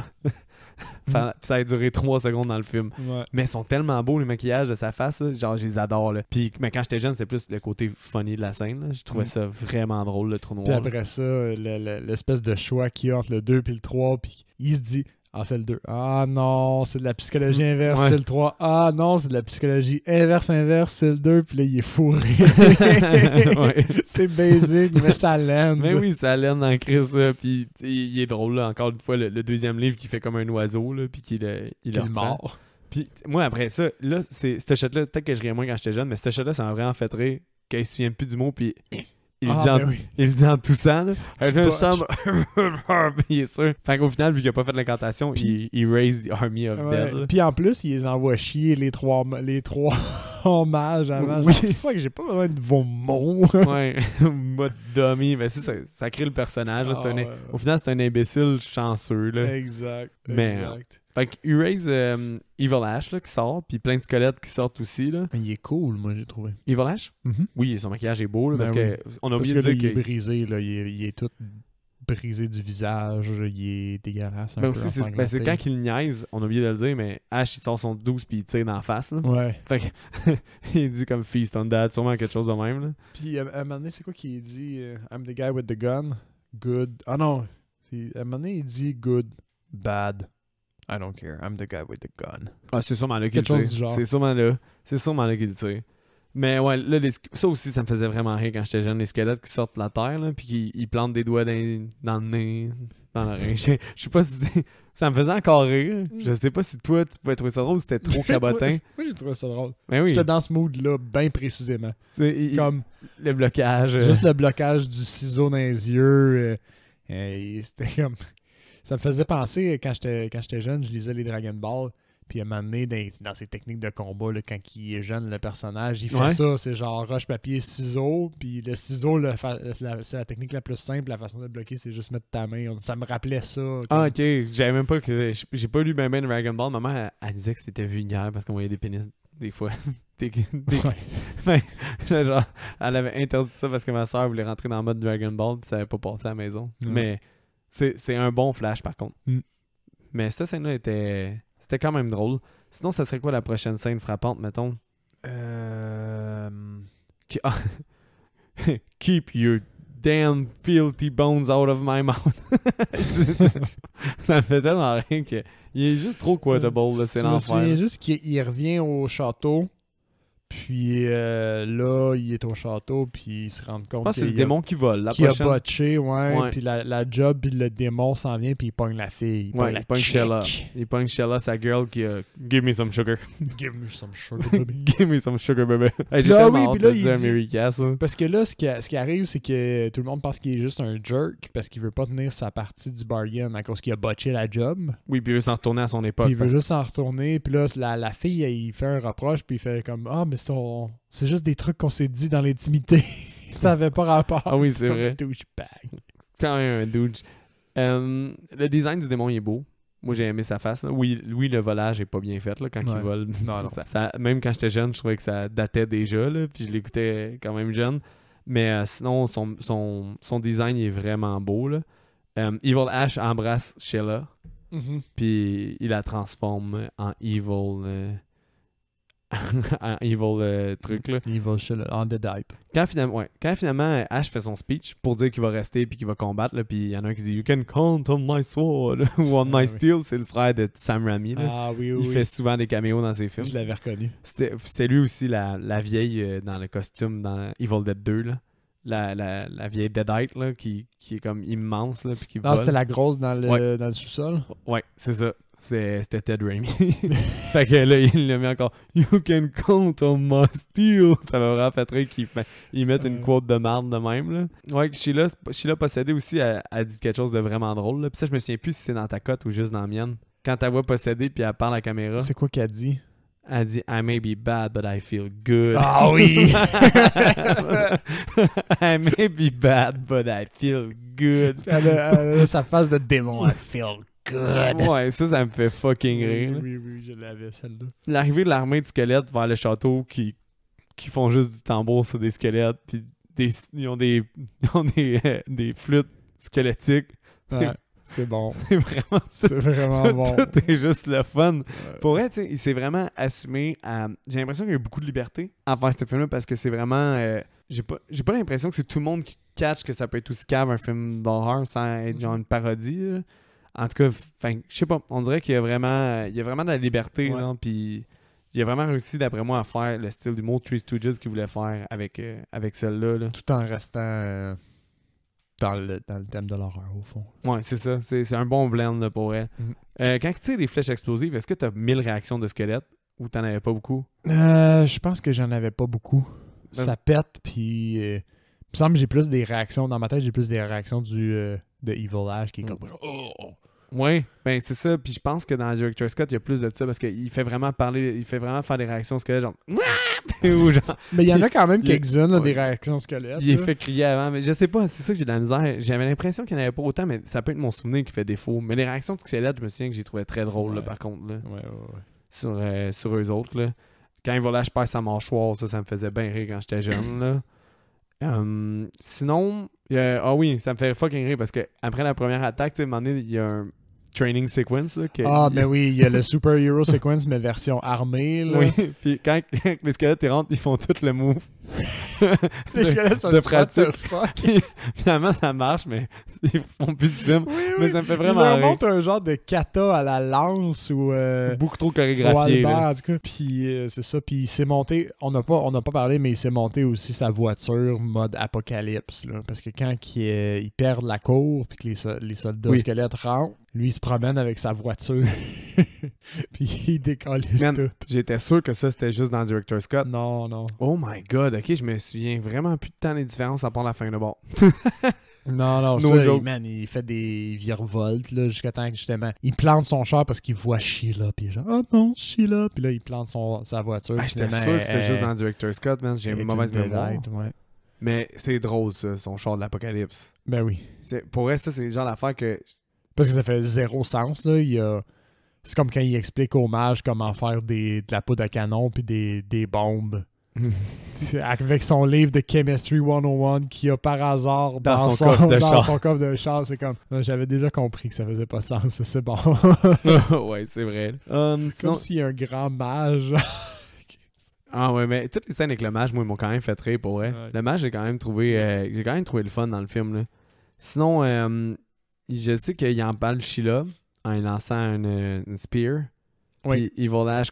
A: Ça a duré 3 secondes dans le film.
B: Ouais.
A: Mais ils sont tellement beaux, les maquillages de sa face. Là. Genre, je les adore. Là. Puis, mais quand j'étais jeune, c'est plus le côté funny de la scène. Là. Je trouvais ça vraiment drôle, le trou noir.
B: Puis après ça, l'espèce de choix qu'il y a entre le 2 et le 3, puis il se dit ah, c'est le 2. Ah non, c'est de la psychologie inverse, c'est le 3. Ah non, c'est de la psychologie inverse, c'est le 2. Puis là, il est fourré. C'est basic, mais ça l'aide.
A: Mais oui, ça l'aide dans Chris. Puis il est drôle, là, encore une fois, le deuxième livre qui fait comme un oiseau, là, puis qu'il est
B: mort.
A: Puis moi, après ça, là, cette shot-là, peut-être que je riais moins quand j'étais jeune, mais cette shot-là, ça m'a vraiment fait rire qu'il se souvienne plus du mot, puis... Il le dit en toussant, là. Il est sûr. Fait qu'au final, vu qu'il a pas fait l'incantation, il raise the army of dead.
B: Puis en plus, il les envoie chier les trois mages avant.
A: Oui.
B: Fuck, j'ai pas besoin de vos mots.
A: Ouais, mode dummy. Mais ça crée le personnage. Là, au final, c'est un imbécile chanceux. Là.
B: Exact.
A: Fait que Erase Evil Ash là, qui sort, puis plein de squelettes qui sortent aussi. Là.
B: Il est cool, moi, j'ai trouvé.
A: Evil Ash? Oui, son maquillage est beau, là, parce que on a oublié de dire
B: qu'il est brisé, là, il est tout brisé du visage, il est dégueulasse.
A: C'est quand il niaise, on a oublié de le dire, mais Ash, il sort son 12 puis il tire dans la face. Là.
B: Ouais.
A: Fait que, il dit comme Feast on That, sûrement quelque chose de même. Là.
B: Puis à un moment donné, c'est quoi qu'il dit I'm the guy with the gun, good. Ah non, à un moment donné, il dit good, bad. I don't care, I'm the guy with the gun.
A: Ah, c'est sûrement là qu'il le tire. C'est sûrement là qu'il le tire. Mais ouais, là, ça aussi, ça me faisait vraiment rire quand j'étais jeune. Les squelettes qui sortent de la terre, là, puis qui plantent des doigts dans le nez, dans l'oreille. Je sais pas si ça me faisait encore rire. Je sais pas si toi, tu pouvais trouver ça drôle ou c'était trop cabotin.
B: Moi, j'ai trouvé ça drôle.
A: Mais oui.
B: J'étais dans ce mood-là, bien précisément. Comme
A: le blocage.
B: Juste le blocage du ciseau dans les yeux. C'était comme... Ça me faisait penser, quand j'étais jeune, je lisais les Dragon Ball. Puis à un moment donné, dans ses techniques de combat, là, quand il est jeune, le personnage, il fait ça. C'est genre roche, papier, ciseau. Puis le ciseau, c'est la technique la plus simple. La façon de bloquer, c'est juste mettre ta main. Ça me rappelait ça.
A: Ah, ok. J'avais même pas que. J'ai pas lu ben Dragon Ball. Maman, elle disait que c'était vulgaire parce qu'on voyait des pénis des fois. Genre, elle avait interdit ça parce que ma soeur voulait rentrer dans le mode Dragon Ball. Puis ça avait pas passé à la maison. Mais c'est un bon flash par contre. Mais cette scène-là c'était quand même drôle. Sinon, ça serait quoi la prochaine scène frappante, mettons? Keep your damn filthy bones out of my mouth. Ça me fait tellement rien qu'il est juste trop quotable, là, c'est l'enfer.
B: Je me souviens juste qu'il revient au château. Puis là, il est au château, puis il se rend compte
A: que c'est le démon qui vole.
B: Qui a botché, ouais. Puis la job, puis le démon s'en vient, puis il pogne la fille.
A: Il pogne Shella. Il pogne Shella, sa girl qui a « Give me some sugar. »
B: Give me some sugar, baby.
A: Give me some sugar, baby. J'ai
B: tellement
A: hâte de dire America, ça.
B: Parce que là, ce qui arrive, c'est que tout le monde pense qu'il est juste un jerk, parce qu'il veut pas tenir sa partie du bargain à cause qu'il a botché la job.
A: Oui, puis il veut s'en retourner à son époque.
B: Puis il veut juste s'en retourner, puis là, la fille, il fait un reproche, puis il fait comme « Ah, mais c'est juste des trucs qu'on s'est dit dans l'intimité. » Ça avait pas rapport.
A: Ah oui, c'est vrai.
B: Douchebag.
A: C'est un douche. Le design du démon il est beau. Moi, j'ai aimé sa face. Là. Oui, le volage est pas bien fait là, quand il vole.
B: Non.
A: Même quand j'étais jeune, je trouvais que ça datait déjà. Là, puis je l'écoutais quand même jeune. Mais sinon, son design il est vraiment beau. Là. Evil Ash embrasse Shella. Puis il la transforme en Evil... en evil truc là.
B: Evil shit, on the dipe.
A: Quand finalement Ash fait son speech pour dire qu'il va rester puis qu'il va combattre, puis il y en a un qui dit You can count on my sword ou on my steel, c'est le frère de Sam Raimi. Là. Il fait souvent des caméos dans ses films.
B: Je l'avais reconnu.
A: C'était lui aussi la vieille dans le costume dans Evil Dead 2 là. La vieille Deadite là, qui est comme immense là, puis qui vole.
B: C'était la grosse dans le sous-sol.
A: Ouais, c'est ça. C'était Ted Raimi. Fait que là, il l'a mis encore You can count on my steel. Ça m'a vraiment fait rire qu'ils mettent une quote de marde de même. Là. Ouais, Sheila Possédée aussi, elle dit quelque chose de vraiment drôle. Là. Puis ça, je me souviens plus si c'est dans ta cote ou juste dans la mienne. Quand ta voix possédée, puis elle parle à la caméra.
B: C'est quoi qu'elle dit?
A: Elle dit I may be bad, but I feel good.
B: Ah oui!
A: I may be bad, but I feel good.
B: Elle a sa face de démon. I feel good.
A: Ouais, ça me fait fucking rire.
B: Oui, je l'avais, celle-là.
A: L'arrivée de l'armée de squelettes vers le château qui font juste du tambour sur des squelettes, puis ils ont des flûtes squelettiques.
B: Ouais, c'est bon.
A: Vraiment,
B: C'est vraiment bon.
A: Tout est juste le fun. Pour vrai, tu sais, il s'est vraiment assumé à... J'ai l'impression qu'il y a eu beaucoup de liberté à faire ce film-là parce que c'est vraiment... J'ai pas l'impression que c'est tout le monde qui catch que ça peut être aussi cave un film d'horreur sans être genre une parodie. Là. En tout cas, je sais pas. On dirait qu'il y a vraiment de la liberté.
B: Ouais.
A: Puis il a vraiment réussi, d'après moi, à faire le style d'humour Three Stooges qu'il voulait faire avec celle-là. Là.
B: Tout en restant dans le thème de l'horreur, au fond.
A: Ouais, c'est ça. C'est un bon blend là, pour elle. Quand tu tires des flèches explosives, est-ce que tu as 1000 réactions de squelettes ou t'en avais pas beaucoup?
B: Je pense que j'en avais pas beaucoup.
A: Ben-
B: Ça pète, puis... il me semble que j'ai plus des réactions... Dans ma tête, j'ai plus des réactions de Evil Ash qui est comme... Oh!
A: Ouais, ben c'est ça. Puis je pense que dans Director's Cut, il y a plus de ça parce qu'il fait vraiment parler, il fait vraiment faire des réactions squelettes, genre. Ou genre.
B: Mais il y en a quand même quelques-unes, là,
A: ouais.
B: des réactions squelettes.
A: Il est
B: là.
A: fait crier avant, mais je sais pas, c'est ça que j'ai de la misère. J'avais l'impression qu'il n'y en avait pas autant, mais ça peut être mon souvenir qui fait défaut. Mais les réactions de squelettes, je me souviens que j'ai trouvé très drôle, là,
B: Ouais.
A: par contre, là,
B: Ouais.
A: sur eux autres. Là. Quand Evil Ash perd sa mâchoire, ça me faisait bien rire quand j'étais jeune. Là. Sinon, oui, ça me fait fucking rire parce que après la première attaque, tu sais, à un moment donné, il y a un training sequence. Là,
B: Mais oui, il y a le Super Hero Sequence, mais version armée. Là.
A: Oui, puis quand les squelettes ils rentrent, ils font tout le move.
B: Les squelettes sont
A: de
B: juste, what the
A: pratique.
B: fuck?
A: Finalement, ça marche, mais ils font plus du film.
B: Oui,
A: Mais
B: oui.
A: ça me fait
B: Ils
A: vraiment
B: leur
A: rire.
B: montrent un genre de kata à la lance ou...
A: Beaucoup trop chorégraphié.
B: Walbert,
A: là.
B: en tout cas. Puis c'est ça. Puis il s'est monté... On n'a pas parlé, mais il s'est monté aussi sa voiture mode apocalypse. Là, parce que quand il perd la cour puis que les soldats
A: Oui.
B: squelettes rentrent, lui, il se promène avec sa voiture. Puis il décalisse
A: Man,
B: tout.
A: J'étais sûr que ça, c'était juste dans Director's Cut.
B: Non, non.
A: Oh my god, ok, je me souviens vraiment plus de temps des différences à part la fin de bord.
B: Non,
A: No
B: ça,
A: joke.
B: il fait des virevoltes là, jusqu'à temps que justement, il plante son char parce qu'il voit Sheila. Puis il est genre, oh non, Sheila. Puis là, il plante sa voiture.
A: Ah, j'étais
B: finalement,
A: sûr que c'était juste dans Director's Cut, man. J'ai
B: elle est
A: une mauvaise
B: une
A: mémoire.
B: vedette, ouais.
A: Mais c'est drôle, ça, son char de l'apocalypse.
B: Ben oui.
A: Pour vrai, ça, c'est le genre d'affaire que...
B: Parce que ça fait zéro sens, là. C'est comme quand il explique aux mages comment faire de la poudre à canon puis des bombes. C'est avec son livre de Chemistry 101 qu'il a par hasard
A: Dans son coffre de
B: dans
A: char.
B: son coffre de char. C'est comme... J'avais déjà compris que ça faisait pas de sens. Ça, c'est bon.
A: ouais, c'est vrai.
B: Comme
A: Sinon...
B: s'il y a un grand mage.
A: Ah ouais, mais toutes les scènes avec le mage, moi, ils m'ont quand même fait rire, pour vrai.
B: Ouais.
A: Le mage, j'ai quand même trouvé le fun dans le film, là. Sinon, je sais qu'il emballe Sheila en lui lançant une spear.
B: Oui.
A: Puis Evil Ash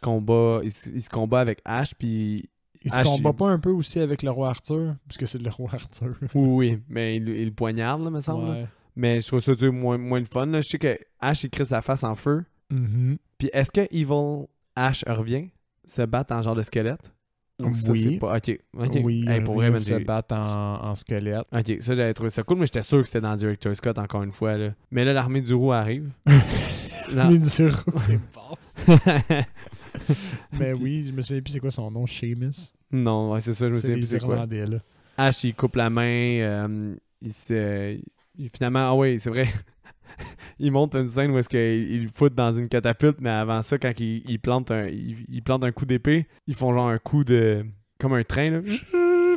A: il se combat avec Ash, puis...
B: Il se
A: Ash,
B: combat pas un peu aussi avec le roi Arthur? Puisque c'est le roi Arthur.
A: Oui, mais il le poignarde, là, me semble. là.
B: Ouais.
A: Mais je trouve ça moins le fun, là. Je sais que Ash, il crie sa face en feu.
B: Mhm.
A: Puis est-ce que Evil Ash revient se battre en genre de squelette? Ou ça,
B: Oui.
A: c'est pas... Ok.
B: Oui,
A: Hey, pour vrai, man,
B: se
A: j'ai-
B: battent en squelette.
A: Ok, ça j'avais trouvé ça cool, mais j'étais sûr que c'était dans Director's Cut encore une fois. Là. Mais là, l'armée du roux arrive. Non.
B: Mais du roux, c'est basse. Mais oui, je me souviens plus c'est quoi son nom, Seamus.
A: Non, ouais, c'est ça, je me souviens plus c'est quoi.
B: Irlandais, là.
A: Ash, il coupe la main. Finalement, ah oui, c'est vrai. Il monte une scène où est-ce qu'il le fout dans une catapulte, mais avant ça, quand il plante un coup d'épée, ils font genre un coup de... comme un train, là.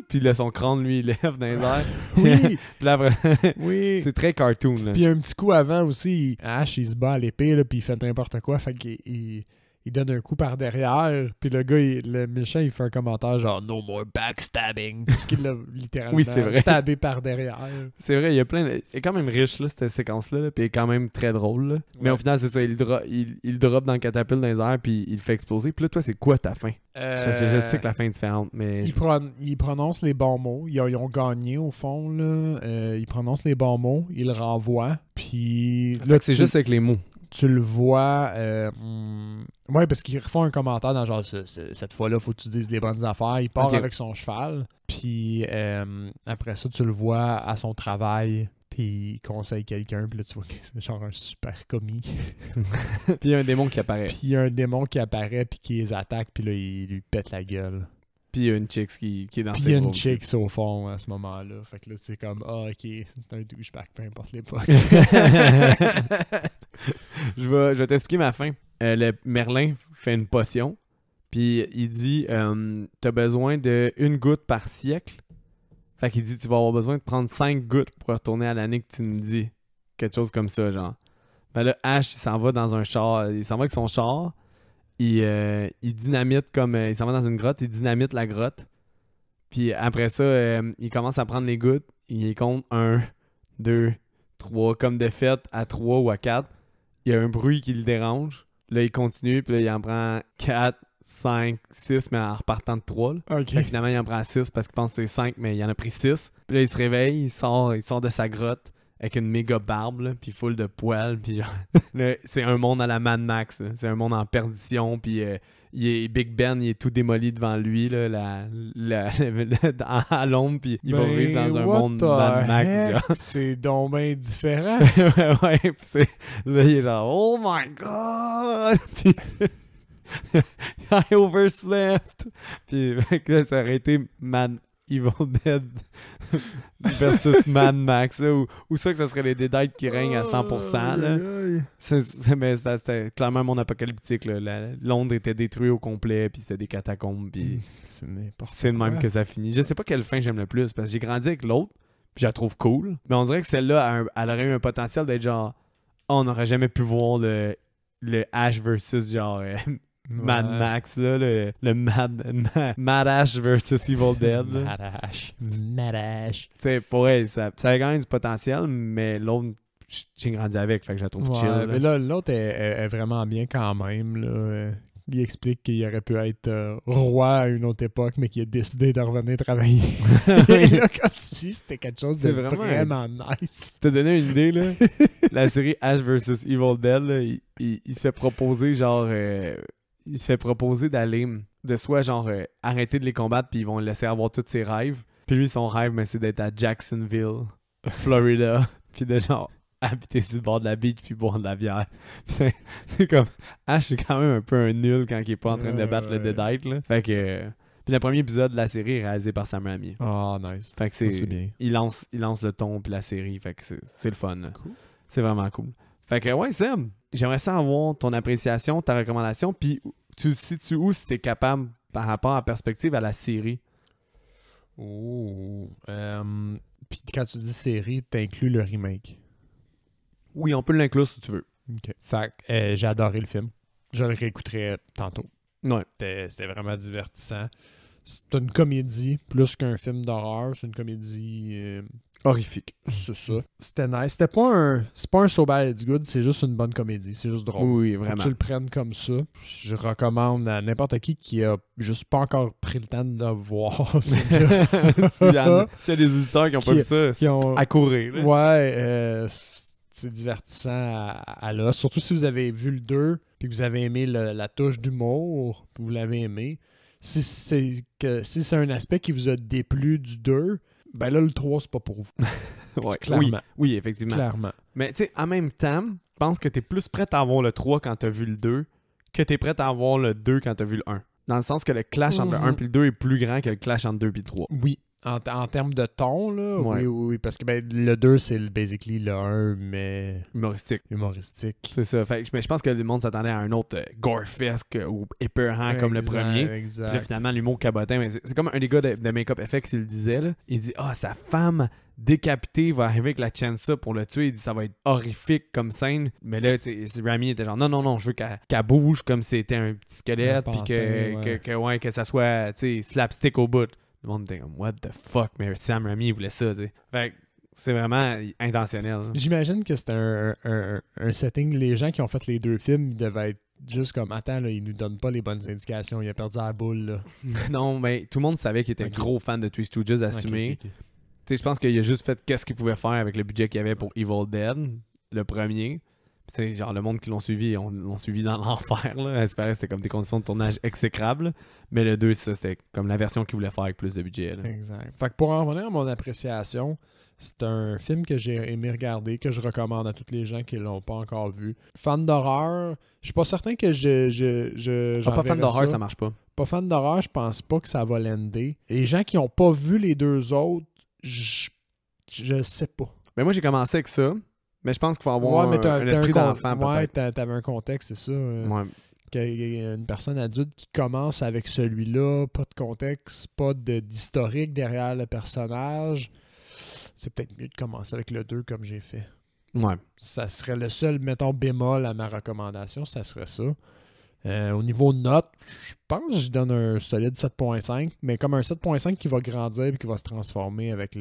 A: Puis là, son crâne, lui, il lève dans les airs.
B: Oui,
A: Puis là, après,
B: oui.
A: c'est très cartoon, là.
B: Puis un petit coup avant aussi, Ash, il se bat à l'épée, là, puis il fait n'importe quoi. Fait qu'il il donne un coup par derrière. Puis le gars, le méchant, il fait un commentaire genre « No more backstabbing ». Parce qu'il l'a littéralement
A: Oui, c'est vrai.
B: stabé par derrière.
A: C'est vrai, il est quand même riche, là, cette séquence-là, là, puis il est quand même très drôle, là. Mais
B: Ouais.
A: au final, c'est ça, il le drop dans le catapulte dans les airs, puis il le fait exploser. Puis là, toi, c'est quoi ta fin? Je sais que la fin est différente, mais...
B: Il prononce les bons mots. Ils ont gagné, au fond. Là. Il prononce les bons mots. Il le renvoie. Puis
A: Là, c'est juste avec les mots.
B: Tu le vois. Ouais, parce qu'ils refont un commentaire dans genre cette fois-là, faut que tu dises les bonnes affaires. Il part
A: Ok.
B: avec son cheval. Puis après ça, tu le vois à son travail. Puis il conseille quelqu'un. Puis là, tu vois que c'est genre un super commis.
A: Puis il y a un démon qui apparaît.
B: Puis il y a un démon qui apparaît. Puis qui les attaque. Puis là, il lui pète la gueule.
A: Puis il y a une chick qui est dans
B: Puis il
A: ses
B: y a
A: bras
B: une
A: aussi.
B: chick au fond à ce moment-là. Fait que là, c'est comme, ah, ok, c'est un douchebag, peu importe l'époque.
A: Je vais t'expliquer ma fin. Le Merlin fait une potion, puis il dit t'as besoin de une goutte par siècle Fait qu'il dit, tu vas avoir besoin de prendre 5 gouttes pour retourner à l'année que tu me dis. Quelque chose comme ça, genre. Ben là, Ash, il s'en va dans un char. Il s'en va avec son char. Il dynamite comme... il s'en va dans une grotte. Il dynamite la grotte. Puis après ça, il commence à prendre les gouttes. Il compte 1, 2, 3. Comme de fait, à 3 ou à 4. Il y a un bruit qui le dérange. Là, il continue. Puis là, il en prend 4, 5, 6, mais en repartant de 3. Là.
B: OK.
A: Fait que finalement, il en prend 6 parce qu'il pense que c'est 5, mais il en a pris 6. Puis là, il se réveille. Il sort de sa grotte. Avec une méga barbe, là, puis full de poils, puis genre... là, c'est un monde à la Mad Max, là. C'est un monde en perdition, puis Big Ben, il est tout démoli devant lui, là, à l'ombre, puis il va vivre dans un monde Mad Max, genre.
B: C'est donc bien différent.
A: ouais, puis là, il est genre « Oh my God! » Puis... I overslept! Puis là, ça aurait été Evil Dead versus Mad Max, là, ou soit que ça serait les Deadites qui règnent à 100%. Là. Mais c'était clairement mon apocalyptique. Là. Londres était détruit au complet, puis c'était des catacombes, puis c'est le même que ça finit. Je sais pas quelle fin j'aime le plus, parce que j'ai grandi avec l'autre, puis je la trouve cool. Mais on dirait que celle-là, elle aurait eu un potentiel d'être genre, on n'aurait jamais pu voir le Ash versus genre... Mad Max, là, le Mad Ash versus Evil Dead.
B: Mad Ash.
A: Tu sais, pour elle, ça avait quand même du potentiel, mais l'autre, j'ai grandi avec, fait que je la trouve chill.
B: Mais là, l'autre est vraiment bien quand même. Là. Il explique qu'il aurait pu être roi à une autre époque, mais qu'il a décidé de revenir travailler. Et là, comme si c'était quelque chose de vraiment nice.
A: T'as donné une idée, là? La série Ash versus Evil Dead, là, il se fait proposer, genre... il se fait proposer d'aller, de soit genre arrêter de les combattre puis ils vont le laisser avoir tous ses rêves. Puis lui, son rêve, c'est d'être à Jacksonville, Florida, puis de genre habiter sur le bord de la beach puis boire de la bière. C'est comme, Ash, c'est quand même un peu un nul quand il est pas en train de battre le Deadite, là. Fait que... Puis le premier épisode de la série est réalisé par Sam Raimi.
B: Ah, nice.
A: Fait que c'est bien. Il lance le ton puis la série, fait que c'est le fun. Cool. C'est vraiment cool. Fait que ouais, Sam, j'aimerais ça avoir ton appréciation, ta recommandation, puis tu situes où si t'es capable par rapport à la perspective à la série?
B: Oh. Puis quand tu dis série, t'inclus le remake.
A: Oui, on peut l'inclure si tu veux.
B: OK. Fait que j'ai adoré le film. Je le réécouterai tantôt.
A: Ouais.
B: C'était vraiment divertissant. C'est une comédie plus qu'un film d'horreur. C'est une comédie...
A: horrifique.
B: C'est ça. C'était nice. C'est pas un So Bad It's Good, c'est juste une bonne comédie. C'est juste drôle.
A: Oui, vraiment.
B: Faut que tu le prennes comme ça. Je recommande à n'importe qui a juste pas encore pris le temps de le voir.
A: S'il y a des auditeurs qui n'ont pas vu ça, à courir. Là.
B: Ouais, c'est divertissant à là. Surtout si vous avez vu le 2 puis que vous avez aimé la touche d'humour, vous l'avez aimé. Si c'est un aspect qui vous a déplu du 2, ben là, le 3, c'est pas pour vous.
A: Ouais,
B: clairement.
A: Oui, effectivement.
B: Clairement.
A: Mais tu sais, en même temps, je pense que t'es plus prêt à avoir le 3 quand t'as vu le 2 que t'es prêt à avoir le 2 quand t'as vu le 1. Dans le sens que le clash entre le 1 et le 2 est plus grand que le clash entre 2 et le 3.
B: Oui. En termes de ton, là,
A: ouais.
B: oui, parce que le 2, c'est basically le 1, mais... Humoristique.
A: C'est ça. Mais je pense que le monde s'attendait à un autre gore-fesque ou épeurant comme le premier.
B: Exact.
A: Puis là, finalement, l'humour cabotin. Mais c'est comme un des gars de Make-up Effects, il le disait. Là. Il dit, sa femme décapitée va arriver avec la Chansa pour le tuer. Il dit, ça va être horrifique comme scène. Mais là, Rami était genre, non, je veux qu'elle bouge comme si c'était un petit squelette. Puis que ça soit slapstick au bout. Le monde était comme, what the fuck? Mais Sam Raimi, il voulait ça, tu sais. Fait que c'est vraiment intentionnel. Hein.
B: J'imagine que c'était un setting. Les gens qui ont fait les deux films, ils devaient être juste comme, attends, là, ils nous donnent pas les bonnes indications. Il a perdu la boule, là.
A: Non, mais tout le monde savait qu'il était un gros fan de Three Stooges, assumé.
B: Okay.
A: Tu sais, je pense qu'il a juste fait qu'est-ce qu'il pouvait faire avec le budget qu'il avait pour Evil Dead, le premier. C'est genre le monde qui l'ont suivi, l'ont suivi dans l'enfer. Là. C'était comme des conditions de tournage exécrables. Mais le 2, ça, c'était comme la version qu'il voulait faire avec plus de budget. Là.
B: Exact. Fait que pour en revenir à mon appréciation, c'est un film que j'ai aimé regarder, que je recommande à tous les gens qui l'ont pas encore vu. Fan d'horreur, je suis pas certain que
A: pas fan d'horreur, ça marche pas.
B: Pas fan d'horreur, je pense pas que ça va l'ender. Les gens qui ont pas vu les deux autres, je sais pas.
A: Mais moi, j'ai commencé avec ça. Mais je pense qu'il faut avoir un esprit d'enfant, peut-être.
B: Ouais, t'avais un contexte, c'est ça.
A: Ouais.
B: une personne adulte qui commence avec celui-là, pas de contexte, pas d'historique derrière le personnage, c'est peut-être mieux de commencer avec le 2 comme j'ai fait.
A: Ouais.
B: Ça serait le seul, mettons, bémol à ma recommandation, ça serait ça. Au niveau note, je pense que je donne un solide 7.5, mais comme un 7.5 qui va grandir et qui va se transformer avec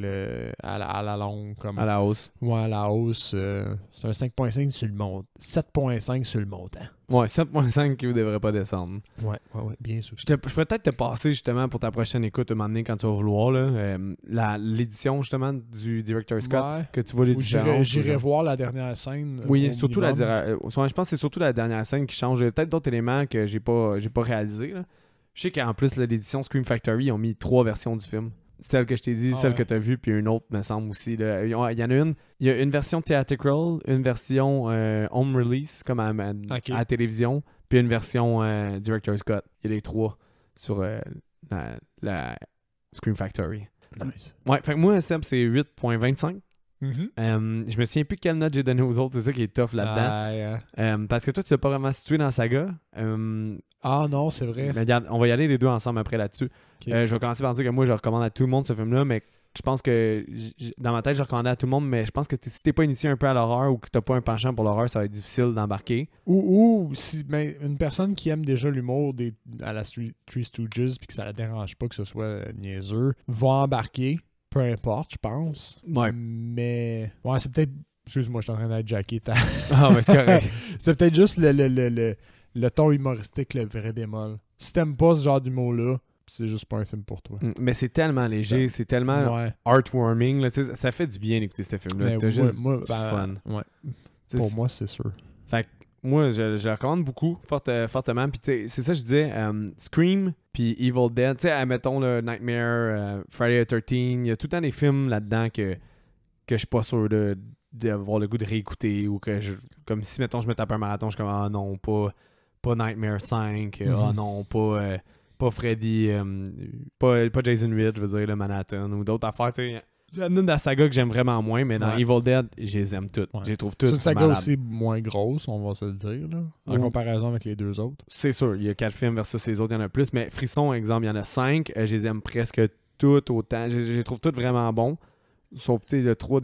B: à la longue. Comme,
A: à la hausse.
B: Ouais, à la hausse. C'est un 5.5 sur le montant. 7.5 sur le montant.
A: Ouais, 7.5 qui ne devrait pas descendre.
B: Ouais, bien sûr.
A: Je pourrais peut-être te passer justement pour ta prochaine écoute un moment donné quand tu vas vouloir l'édition justement du Director Scott, que tu vois les différences.
B: J'irai voir la dernière scène.
A: Oui, surtout je pense que c'est surtout la dernière scène qui change. Peut-être d'autres éléments que j'ai pas réalisés. Là. Je sais qu'en plus l'édition Scream Factory, ils ont mis 3 versions du film. Celle que je t'ai dit, celle que tu as vue, puis une autre, me semble aussi. Là. Il y en a une. Il y a une version theatrical, une version home release, comme à la télévision, puis une version Director's Cut. Il y a les 3 sur la Scream Factory.
B: Nice.
A: Ouais, fait que moi, Seb, c'est 8.25.
B: Mm-hmm.
A: Je me souviens plus quelle note j'ai donné aux autres, c'est ça qui est tough là-dedans. Parce que toi, tu n'es pas vraiment situé dans la saga.
B: Ah non, c'est vrai.
A: Mais regarde, on va y aller les deux ensemble après là-dessus.
B: Okay.
A: Je vais commencer par dire que moi, je recommande à tout le monde ce film-là, mais je pense que dans ma tête, je recommande à tout le monde, mais je pense que si t'es pas initié un peu à l'horreur ou que t'as pas un penchant pour l'horreur, ça va être difficile d'embarquer.
B: Ou si une personne qui aime déjà l'humour à la Three Stooges puis que ça la dérange pas que ce soit niaiseux, va embarquer, peu importe, je pense.
A: Ouais.
B: Mais ouais, c'est peut-être... Excuse-moi, je suis en train d'être jacké.
A: Ah, mais c'est correct.
B: C'est peut-être juste le ton humoristique, le vrai bémol. Si t'aimes pas ce genre d'humour-là, c'est juste pas un film pour toi.
A: Mais c'est tellement léger, c'est tellement heartwarming. Là, ça fait du bien d'écouter ce film-là. T'as juste du fun.
B: Ouais. Pour moi, c'est sûr.
A: Fait que moi, je le recommande beaucoup, fortement. Puis c'est ça que je disais, Scream puis Evil Dead. Tu sais, admettons le Nightmare, Friday the 13th, il y a tout le temps des films là-dedans que je suis pas sûr d'avoir le goût de réécouter ou que comme si, mettons, je me tape un marathon, je suis comme, ah non, pas Nightmare 5, ah non, pas Freddy, pas Jason 8, je veux dire, le Manhattan ou d'autres affaires, tu sais. Il y en a de la saga que j'aime vraiment moins, mais dans Evil Dead, je les aime toutes. Je les trouve toutes.
B: C'est une saga aussi moins grosse, on va se le dire, là, en comparaison avec les deux autres.
A: C'est sûr, il y a 4 films versus les autres, il y en a plus, mais Frisson, exemple, il y en a 5. Je les aime presque toutes autant. Je les trouve toutes vraiment bons. Sauf, tu sais, le 3,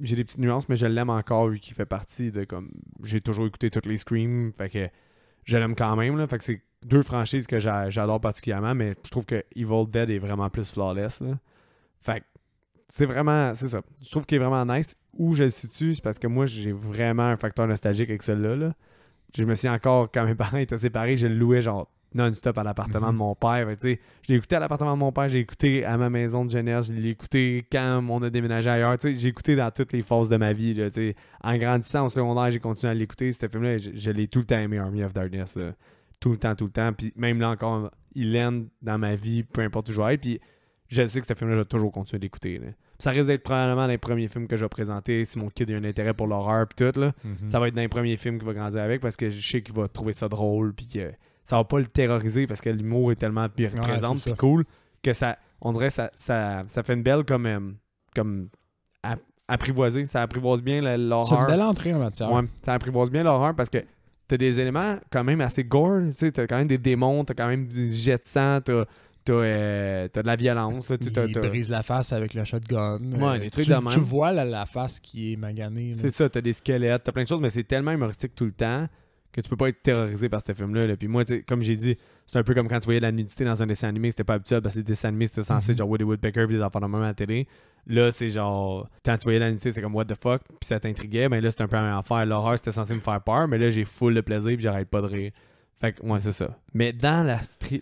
A: j'ai des petites nuances, mais je l'aime encore vu qu'il fait partie de comme. J'ai toujours écouté toutes les Scream, fait que je l'aime quand même, là. Fait que c'est 2 franchises que j'adore particulièrement, mais je trouve que Evil Dead est vraiment plus flawless, là. Fait que c'est ça. Je trouve qu'il est vraiment nice. Où je le situe, c'est parce que moi, j'ai vraiment un facteur nostalgique avec celui-là, là. Je me suis encore, quand mes parents étaient séparés, je le louais genre non-stop à l'appartement de mon père. Je l'ai écouté à l'appartement de mon père, j'ai écouté à ma maison de jeunesse, je l'ai écouté quand on a déménagé ailleurs. J'ai écouté dans toutes les phases de ma vie. Là, en grandissant au secondaire, j'ai continué à l'écouter. Ce film-là, je l'ai tout le temps aimé, Army of Darkness. Là. Tout le temps. Puis même là encore, il aime dans ma vie, peu importe où je vais être. Puis je sais que ce film-là, je vais toujours continuer d'écouter. Là. Ça risque d'être probablement les premiers films que je vais présenter si mon kid a un intérêt pour l'horreur puis tout. Là. Ça va être dans les premiers films qu'il va grandir avec parce que je sais qu'il va trouver ça drôle puis que ça va pas le terroriser parce que l'humour est tellement présent puis cool que ça, on dirait que ça fait une belle comme apprivoiser. Ça apprivoise bien l'horreur.
B: C'est une belle entrée en matière.
A: Ouais, ça apprivoise bien l'horreur parce que t'as des éléments quand même assez gore. T'as quand même des démons, t'as quand même du jet de sang, t'as de la violence. Là,
B: il brise la face avec le shotgun.
A: Ouais, des trucs de même.
B: Tu vois la face qui est maganée.
A: C'est ça, t'as des squelettes, t'as plein de choses, mais c'est tellement humoristique tout le temps que tu peux pas être terrorisé par ce film-là. Là. Puis moi, comme j'ai dit, c'est un peu comme quand tu voyais de la nudité dans un dessin animé, c'était pas habituel parce que les dessins animés, c'était censé être genre Woody Woodpecker puis des enfants de même à la télé. Là, c'est genre, quand tu voyais la nudité, c'est comme what the fuck, puis ça t'intriguait. Mais là, c'est un peu la même affaire. L'horreur, c'était censé me faire peur, mais là, j'ai full de plaisir puis j'arrête pas de rire. Fait que, ouais, c'est ça. Mais dans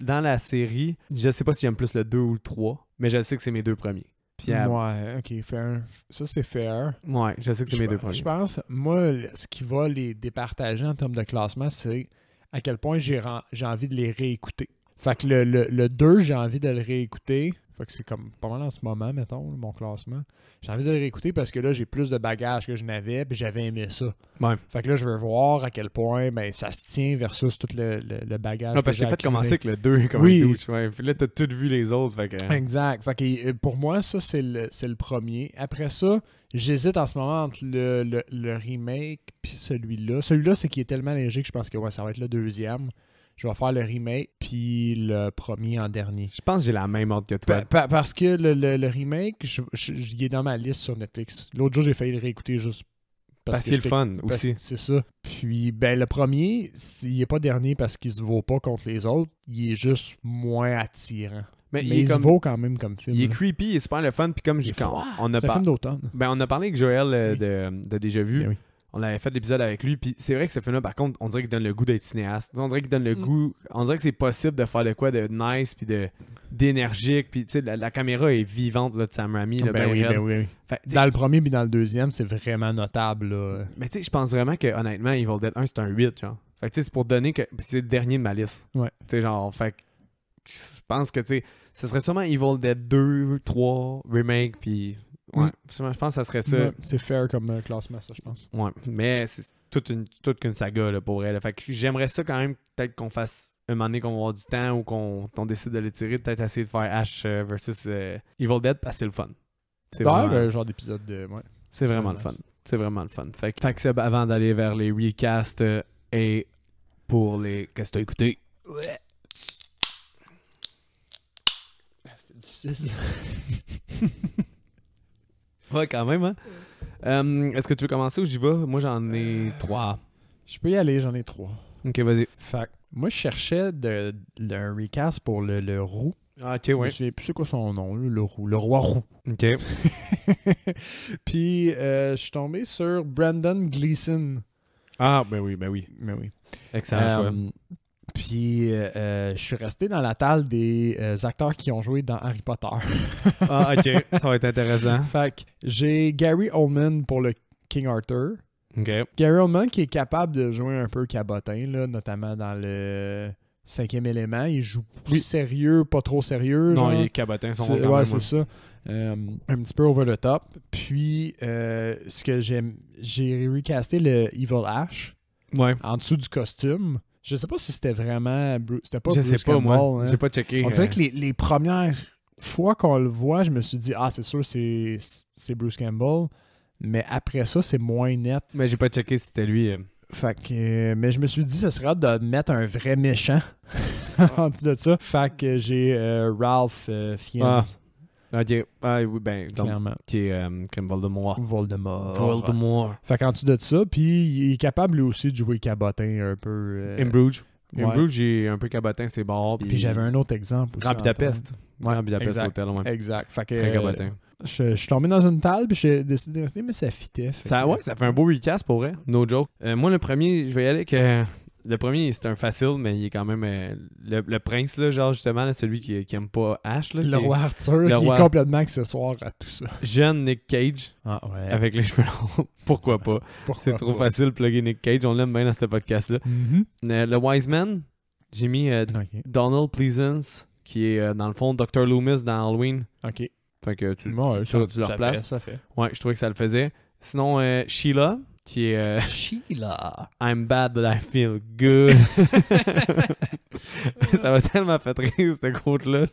A: la série, je sais pas si j'aime plus le 2 ou le 3, mais je sais que c'est mes 2 premiers. Puis,
B: ouais, ok, fair. Ça, c'est fair.
A: Ouais, je sais que c'est mes 2 premiers.
B: Je pense, moi, ce qui va les départager en termes de classement, c'est à quel point j'ai envie de les réécouter. Fait que le 2, j'ai envie de le réécouter. Fait que c'est comme pas mal en ce moment, mettons, mon classement. J'ai envie de le réécouter parce que là, j'ai plus de bagages que je n'avais, puis j'avais aimé ça.
A: Ouais.
B: Fait que là, je veux voir à quel point ça se tient versus tout le bagage.
A: Non, parce que j'ai fait commencer avec le 2 comme un douche. Ouais. Puis là, t'as tout vu les autres. Fait que...
B: Exact. Fait que pour moi, ça, c'est le premier. Après ça, j'hésite en ce moment entre le remake puis celui-là. Celui-là, c'est qu'il est tellement léger que je pense que ça va être le deuxième. je vais faire le remake, puis le premier en dernier.
A: Je pense que j'ai la même ordre que toi.
B: Parce que le remake, il est dans ma liste sur Netflix. L'autre jour, j'ai failli le réécouter juste
A: parce qu'il est le fun aussi.
B: C'est ça. Puis, ben, le premier, il n'est pas dernier parce qu'il se vaut pas contre les autres. Il est juste moins attirant. Mais il se vaut quand même comme film.
A: Il est creepy, il est super le fun. Puis comme
B: c'est un film d'automne.
A: Ben, on a parlé avec Joël de Déjà Vu.
B: Ben oui.
A: On avait fait l'épisode avec lui, puis c'est vrai que ce film-là, par contre, on dirait qu'il donne le goût d'être cinéaste. On dirait qu'il donne le goût... On dirait que c'est possible de faire de quoi de nice, puis d'énergique, puis tu sais, la caméra est vivante là, de Sam Raimi. Là,
B: oui. Fait, dans le premier puis dans le deuxième, c'est vraiment notable. Là.
A: Mais tu sais, je pense vraiment que, honnêtement, Evil Dead 1, c'est un 8, genre. Fait que tu sais, c'est pour donner que c'est le dernier de ma liste.
B: Ouais.
A: Tu sais, genre, fait que je pense que, tu sais, ce serait sûrement Evil Dead 2, 3, remake, puis... Ouais, je pense que ça serait ça.
B: Ouais, c'est fair comme classement, ça, je pense.
A: Ouais, mais c'est toute qu'une saga là, pour elle. Fait que j'aimerais ça quand même, peut-être qu'on fasse un moment donné qu'on va avoir du temps ou qu'on décide de l'étirer, peut-être essayer de faire Ash versus Evil Dead parce que c'est le fun.
B: C'est vraiment... genre d'épisode de... Ouais.
A: C'est vraiment le fun. C'est vraiment le fun. Fait que Seb, avant d'aller vers les recasts et pour les... Qu'est-ce que t'as écouté?
B: C'était difficile, ça.
A: Ouais, quand même, hein? Est-ce que tu veux commencer ou j'y vais? Moi, j'en ai 3.
B: Je peux y aller, j'en ai 3.
A: Ok, vas-y.
B: Fait moi, je cherchais un recast pour le roux.
A: Ah, ok,
B: Je
A: ouais.
B: me souviens plus c'est quoi son nom, là, le roux. Le roi roux.
A: Ok.
B: Puis, je suis tombé sur Brendan Gleeson.
A: Ah, ben oui.
B: Ben oui.
A: Excellent choix.
B: Puis, je suis resté dans la table des acteurs qui ont joué dans Harry Potter.
A: Ah, ok. Ça va être intéressant.
B: Fait que j'ai Gary Oldman pour le King Arthur.
A: Ok.
B: Gary Oldman qui est capable de jouer un peu cabotin, là, notamment dans le 5e élément. Il joue sérieux, pas trop sérieux.
A: Non,
B: genre.
A: il est cabotin, son rôle.
B: Ouais, c'est ça. Un petit peu over the top. Puis, ce que j'ai recasté le Evil Ash en dessous du costume. Je sais pas si c'était vraiment... C'était pas Bruce Campbell.
A: Moi.
B: Hein.
A: J'ai pas checké.
B: On dirait que les premières fois qu'on le voit, je me suis dit, c'est sûr, c'est Bruce Campbell. Mais après ça, c'est moins net.
A: Mais j'ai pas checké si c'était lui.
B: Fait que... mais je me suis dit, ça serait hâte de mettre un vrai méchant en dessous de ça. Fait que j'ai Ralph Fiennes.
A: Ok. Ah oui, ben,
B: clairement.
A: Qui est comme Voldemort.
B: Fait qu'en dessous de ça, puis il est capable lui aussi de jouer cabotin un peu.
A: In Bruges. In Bruges, j'ai un peu cabotin, c'est bon.
B: Puis j'avais un autre exemple aussi.
A: Grand Budapest.
B: Ouais,
A: Budapest Hotel, ouais.
B: Exact. Fait que,
A: très cabotin.
B: Je suis tombé dans une table, puis j'ai décidé de rester, mais ça fitait.
A: Ça fait un beau recast pour vrai. No joke. Moi, le premier, je vais y aller avec... Le premier, c'est un facile, mais il est quand même le prince, là, genre justement, là, celui qui aime pas Ash. Là,
B: le roi Arthur, qui est complètement accessoire à tout ça.
A: Jeune Nick Cage, avec les cheveux longs. Pourquoi pas? C'est trop facile de plugger Nick Cage, on l'aime bien dans ce podcast-là. Le Wise Man, j'ai mis Donald Pleasance, qui est dans le fond Dr. Loomis dans Halloween.
B: Ok.
A: Fait que tu le replaces.
B: Ça fait.
A: Ouais, je trouvais que ça le faisait. Sinon, Sheila, qui est
B: Sheila.
A: I'm bad but I feel good. Ça m'a tellement fait rire cette quote-là.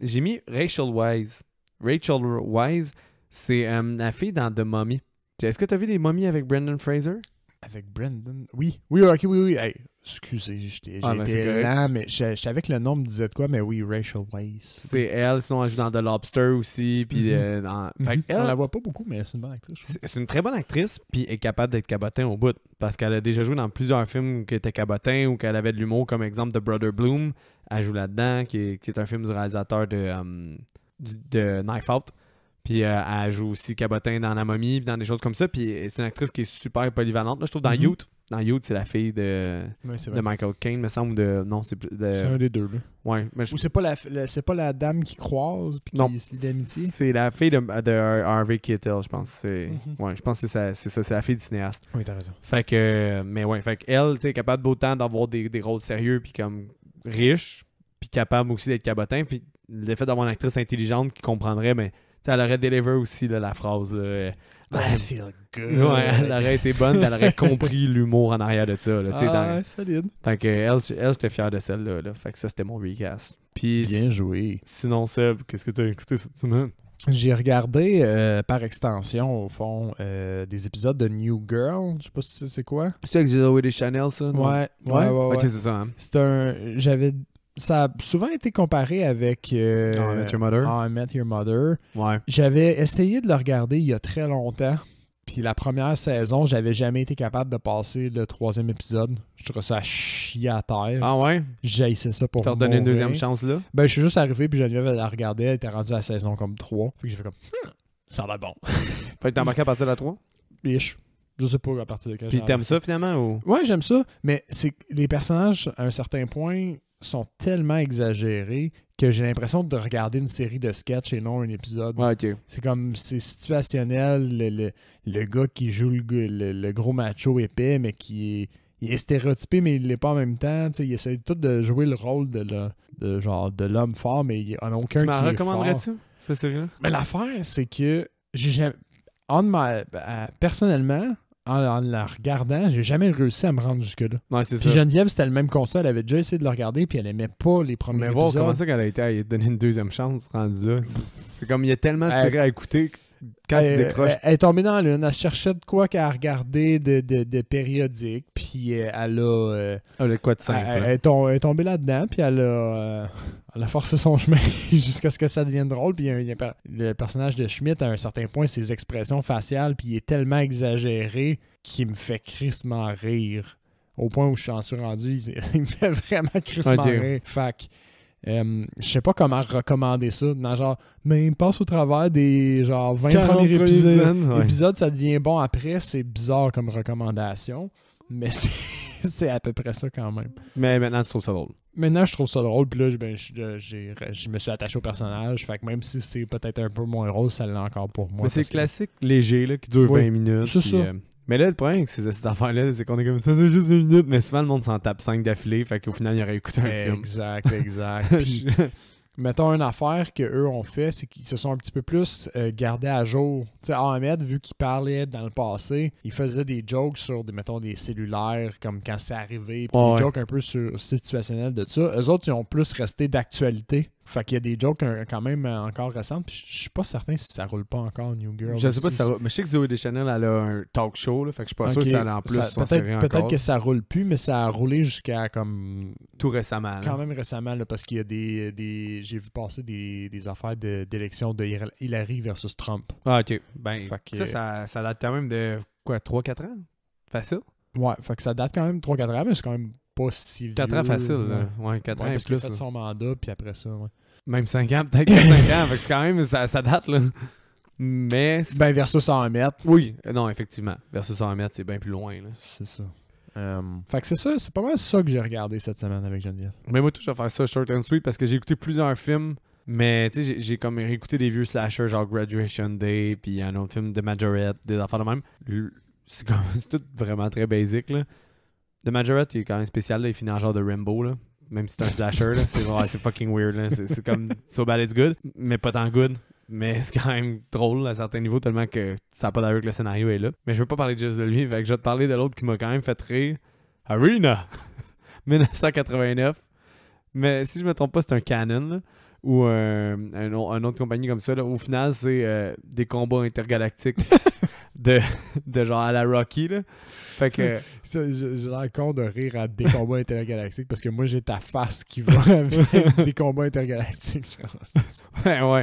A: J'ai mis Rachel Weisz. Rachel Weisz, c'est la fille dans The Mummy. Est-ce que tu as vu les momies avec Brendan Fraser?
B: Avec Brendan? Oui. Oui. Hey, excusez, j'étais lent, mais je savais que le nom me disait de quoi, mais oui, Rachel Weisz.
A: C'est elle, sinon elle joue dans The Lobster aussi. Puis elle,
B: on la voit pas beaucoup, mais c'est une bonne actrice.
A: C'est une très bonne actrice, puis elle est capable d'être cabotin au bout. Parce qu'elle a déjà joué dans plusieurs films qui étaient cabotin ou qu'elle avait de l'humour, comme exemple The Brother Bloom. Elle joue là-dedans, qui est un film du réalisateur de Knife Out. Puis elle joue aussi cabotin dans La Momie, puis dans des choses comme ça. Puis c'est une actrice qui est super polyvalente. Là, je trouve dans Youth. Dans Youth, c'est la fille de Michael Caine, me semble. Non, c'est
B: un des deux. Là.
A: Ouais, mais
B: ou c'est pas la dame qui croise puis qui se lie d'amitié?
A: C'est la fille de Harvey Keitel, je pense. Ouais, je pense que c'est ça. C'est la fille du cinéaste.
B: Oui, t'as raison.
A: Fait que, mais ouais, fait qu'elle, tu sais, capable autant d'avoir des rôles sérieux puis comme riche, puis capable aussi d'être cabotin. Puis le fait d'avoir une actrice intelligente qui comprendrait, mais elle aurait deliver aussi là, la phrase. Là,
B: I feel good.
A: Ouais, elle aurait été bonne, elle aurait compris l'humour en arrière de ça. Là,
B: solide.
A: Fait que elle j'étais fier de celle-là. Là. Fait que ça, c'était mon recast. Puis,
B: bien joué.
A: Sinon, Seb, qu'est-ce que tu as écouté cette semaine?
B: J'ai regardé par extension, au fond, des épisodes de New Girl. Je sais pas si tu sais c'est quoi.
A: C'est ça que j'ai Zoé Deschanel, ça? Non?
B: Ouais.
A: Ok, c'est ça. Hein?
B: C'est ça a souvent été comparé avec
A: How I Met Your Mother.
B: How I Met Your Mother.
A: Ouais.
B: J'avais essayé de le regarder il y a très longtemps. Puis la première saison, j'avais jamais été capable de passer le 3e épisode. Je trouvais ça à chier à terre.
A: Ah ouais?
B: J'haïssais ça pour
A: T'as redonné une deuxième chance là?
B: Ben, je suis juste arrivé, puis Geneviève, elle la regardait, elle était rendue à la saison comme 3. Fait que j'ai fait comme, ça a l'air bon.
A: Fait que t'as embarqué à partir de la 3?
B: Biche. Je sais pas à partir de quel.
A: Puis t'aimes ça finalement ou?
B: Ouais, j'aime ça, mais c'est les personnages, à un certain point, sont tellement exagérés que j'ai l'impression de regarder une série de sketchs et non un épisode.
A: Ouais, ok.
B: C'est comme, c'est situationnel, le gars qui joue le gros macho épais, mais qui est, il est stéréotypé, mais il l'est pas en même temps. T'sais, il essaie tout de jouer le rôle de l'homme fort, mais il n'y en a aucun
A: Tu
B: qui
A: m'en
B: est
A: recommanderais-tu,
B: fort.
A: cette série-là?
B: Mais l'affaire, c'est que j'ai jamais... personnellement, en la regardant, j'ai jamais réussi à me rendre jusque-là.
A: Ouais, c'est
B: Puis
A: ça.
B: Geneviève, c'était le même constat. Elle avait déjà essayé de le regarder, puis elle aimait pas les premiers
A: Mais
B: épisodes.
A: voir comment ça qu'elle a été à lui donner une deuxième chance rendu là. C'est comme il y a tellement de séries à écouter quand tu décroches.
B: Elle est tombée dans l'une. Elle cherchait de quoi qu'elle a regardé de périodique, puis elle a...
A: Ah, le quoi de simple.
B: elle est tombée là-dedans, puis elle a forcé son chemin jusqu'à ce que ça devienne drôle. Puis le personnage de Schmidt, à un certain point, ses expressions faciales, puis il est tellement exagéré qu'il me fait crissement rire. Au point où je suis rendu, il me fait vraiment crissement rire. Fait que, je sais pas comment recommander ça. Dans genre, mais il passe au travers des genre 20 premiers épisodes, ça devient bon après. C'est bizarre comme recommandation. Mais c'est à peu près ça quand même.
A: Mais maintenant, tu trouves ça drôle.
B: Maintenant, je trouve ça drôle. Puis là, je me suis attaché au personnage. Fait que même si c'est peut-être un peu moins rôle, ça l'est encore pour moi.
A: Mais c'est classique, léger, là, qui dure 20 minutes.
B: C'est ça.
A: Mais là, le problème avec ces affaires-là, c'est qu'on est comme ça, c'est juste 20 minutes. Mais souvent, le monde s'en tape 5 d'affilée. Fait qu'au final, il aurait écouté un film.
B: Exact. Puis, mettons, une affaire qu'eux ont fait, c'est qu'ils se sont un petit peu plus gardés à jour. Tu sais, Ahmed, vu qu'il parlait dans le passé, il faisait des jokes sur, mettons, des cellulaires, comme quand c'est arrivé, puis des jokes un peu situationnels de ça. Eux autres, ils ont plus resté d'actualité. Fait qu'il y a des jokes quand même encore récentes. Puis je suis pas certain si ça roule pas encore, New Girl.
A: Je sais pas si ça roule. Mais je sais que Zoé Deschanel, elle a un talk show. Là, fait que je suis pas sûr si elle a en plus son série encore.
B: Peut-être que ça roule plus, mais ça a roulé jusqu'à comme...
A: Tout récemment.
B: Quand même récemment, là, parce qu'il y a j'ai vu passer des affaires d'élection de Hillary versus Trump.
A: Ah, ok. Ben, ça date quand même de, quoi, 3-4 ans? Facile?
B: Ouais, fait que ça date quand même 3-4 ans, mais c'est quand même pas si vieux.
A: 4 ans facile, là. Ouais, 4 ans et
B: parce
A: plus.
B: qu'il a fait son mandat, puis après ça, ouais.
A: Même 5 ans, peut-être 4-5 ans. Fait que c'est quand même, ça date, là. Mais...
B: Ben, versus 100 mètres.
A: Oui, non, effectivement. Versus 100 mètres, c'est bien plus loin, là.
B: C'est ça. Fait que c'est ça, c'est pas mal ça que j'ai regardé cette semaine avec Geneviève.
A: Mais moi, tout, je vais faire ça short and sweet parce que j'ai écouté plusieurs films. Mais tu sais, j'ai comme réécouté des vieux slashers, genre Graduation Day, puis un autre film de Majorette, des affaires de même. C'est tout vraiment très basic, là. The Majorette, il est quand même spécial, là. Il finit en genre de Rambo, là. Même si c'est un slasher, là. C'est fucking weird, là. C'est comme so bad it's good, mais pas tant good. Mais c'est quand même drôle à certains niveaux, tellement que ça n'a pas d'allure que le scénario est là. Mais je veux pas parler juste de lui, fait que je vais te parler de l'autre qui m'a quand même fait rire. Arena 1989. Mais si je me trompe pas, c'est un canon, là. Ou un autre compagnie comme ça. Là. Au final, c'est des combats intergalactiques de genre à la Rocky. Là. Fait que...
B: J'ai l'air con de rire à des combats intergalactiques parce que moi, j'ai ta face qui va avec des combats intergalactiques.
A: ouais.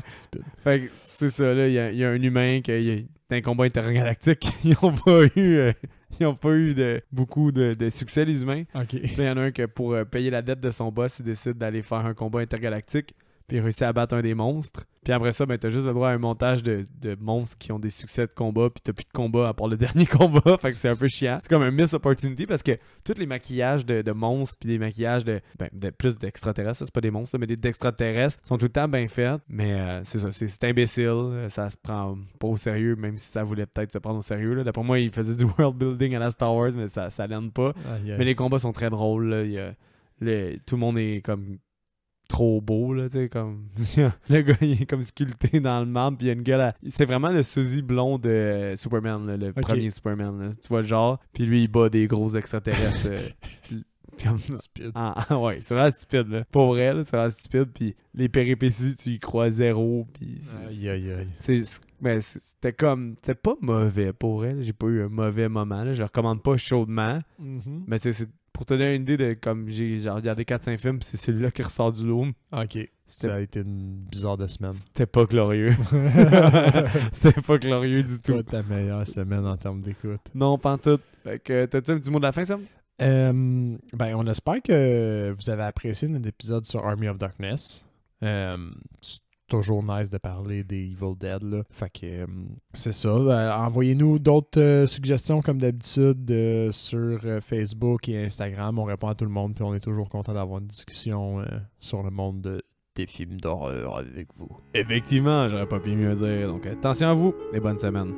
A: Fait que c'est ça. Là. Il y a un humain qui est un combat intergalactique. Ils n'ont pas eu beaucoup de succès, les humains.
B: Okay.
A: Puis il y en a un que pour payer la dette de son boss, il décide d'aller faire un combat intergalactique. Puis il réussit à battre un des monstres. Puis après ça, ben, t'as juste le droit à un montage de monstres qui ont des succès de combat. Puis t'as plus de combat à part le dernier combat. Fait que c'est un peu chiant. C'est comme un miss opportunity parce que tous les maquillages de monstres puis des maquillages de plus d'extraterrestres, c'est pas des monstres, mais d'extraterrestres sont tout le temps bien faits. Mais c'est ça, c'est imbécile. Ça se prend pas au sérieux, même si ça voulait peut-être se prendre au sérieux. Là. D'après moi, il faisait du world building à la Star Wars, mais ça l'aime pas. Mais les combats sont très drôles. Là. Tout le monde est comme... trop beau, là, tu sais, comme... le gars, il est comme sculpté dans le marbre, puis il y a une gueule c'est vraiment le sosie blond de Superman, là, le premier Superman, là. Tu vois le genre, puis lui, il bat des gros extraterrestres. Comme,
B: Stupide.
A: ouais, c'est vraiment stupide, là. Pour vrai, là, c'est vraiment stupide. Puis les péripéties, tu y crois zéro. Puis
B: Aïe, aïe, aïe.
A: c'était comme... C'était pas mauvais, pour vrai. J'ai pas eu un mauvais moment, là. Je le recommande pas chaudement.
B: Mm-hmm.
A: Mais tu sais, pour te donner une idée de comme j'ai regardé 4-5 films, puis c'est celui-là qui ressort du lot.
B: Ok. Ça a été une bizarre de semaine.
A: C'était pas glorieux. C'était pas glorieux du tout.
B: Pas ta meilleure semaine en termes d'écoute.
A: Non, pas en tout. Fait que, t'as-tu un petit mot de la fin, Sam?
B: Ben, on espère que vous avez apprécié notre épisode sur Army of Darkness. C'est toujours nice de parler des Evil Dead, là. Fait que c'est ça. Envoyez-nous d'autres suggestions comme d'habitude sur Facebook et Instagram. On répond à tout le monde, puis on est toujours content d'avoir une discussion sur le monde des films d'horreur avec vous.
A: Effectivement, j'aurais pas pu mieux dire. Donc, attention à vous et bonne semaine.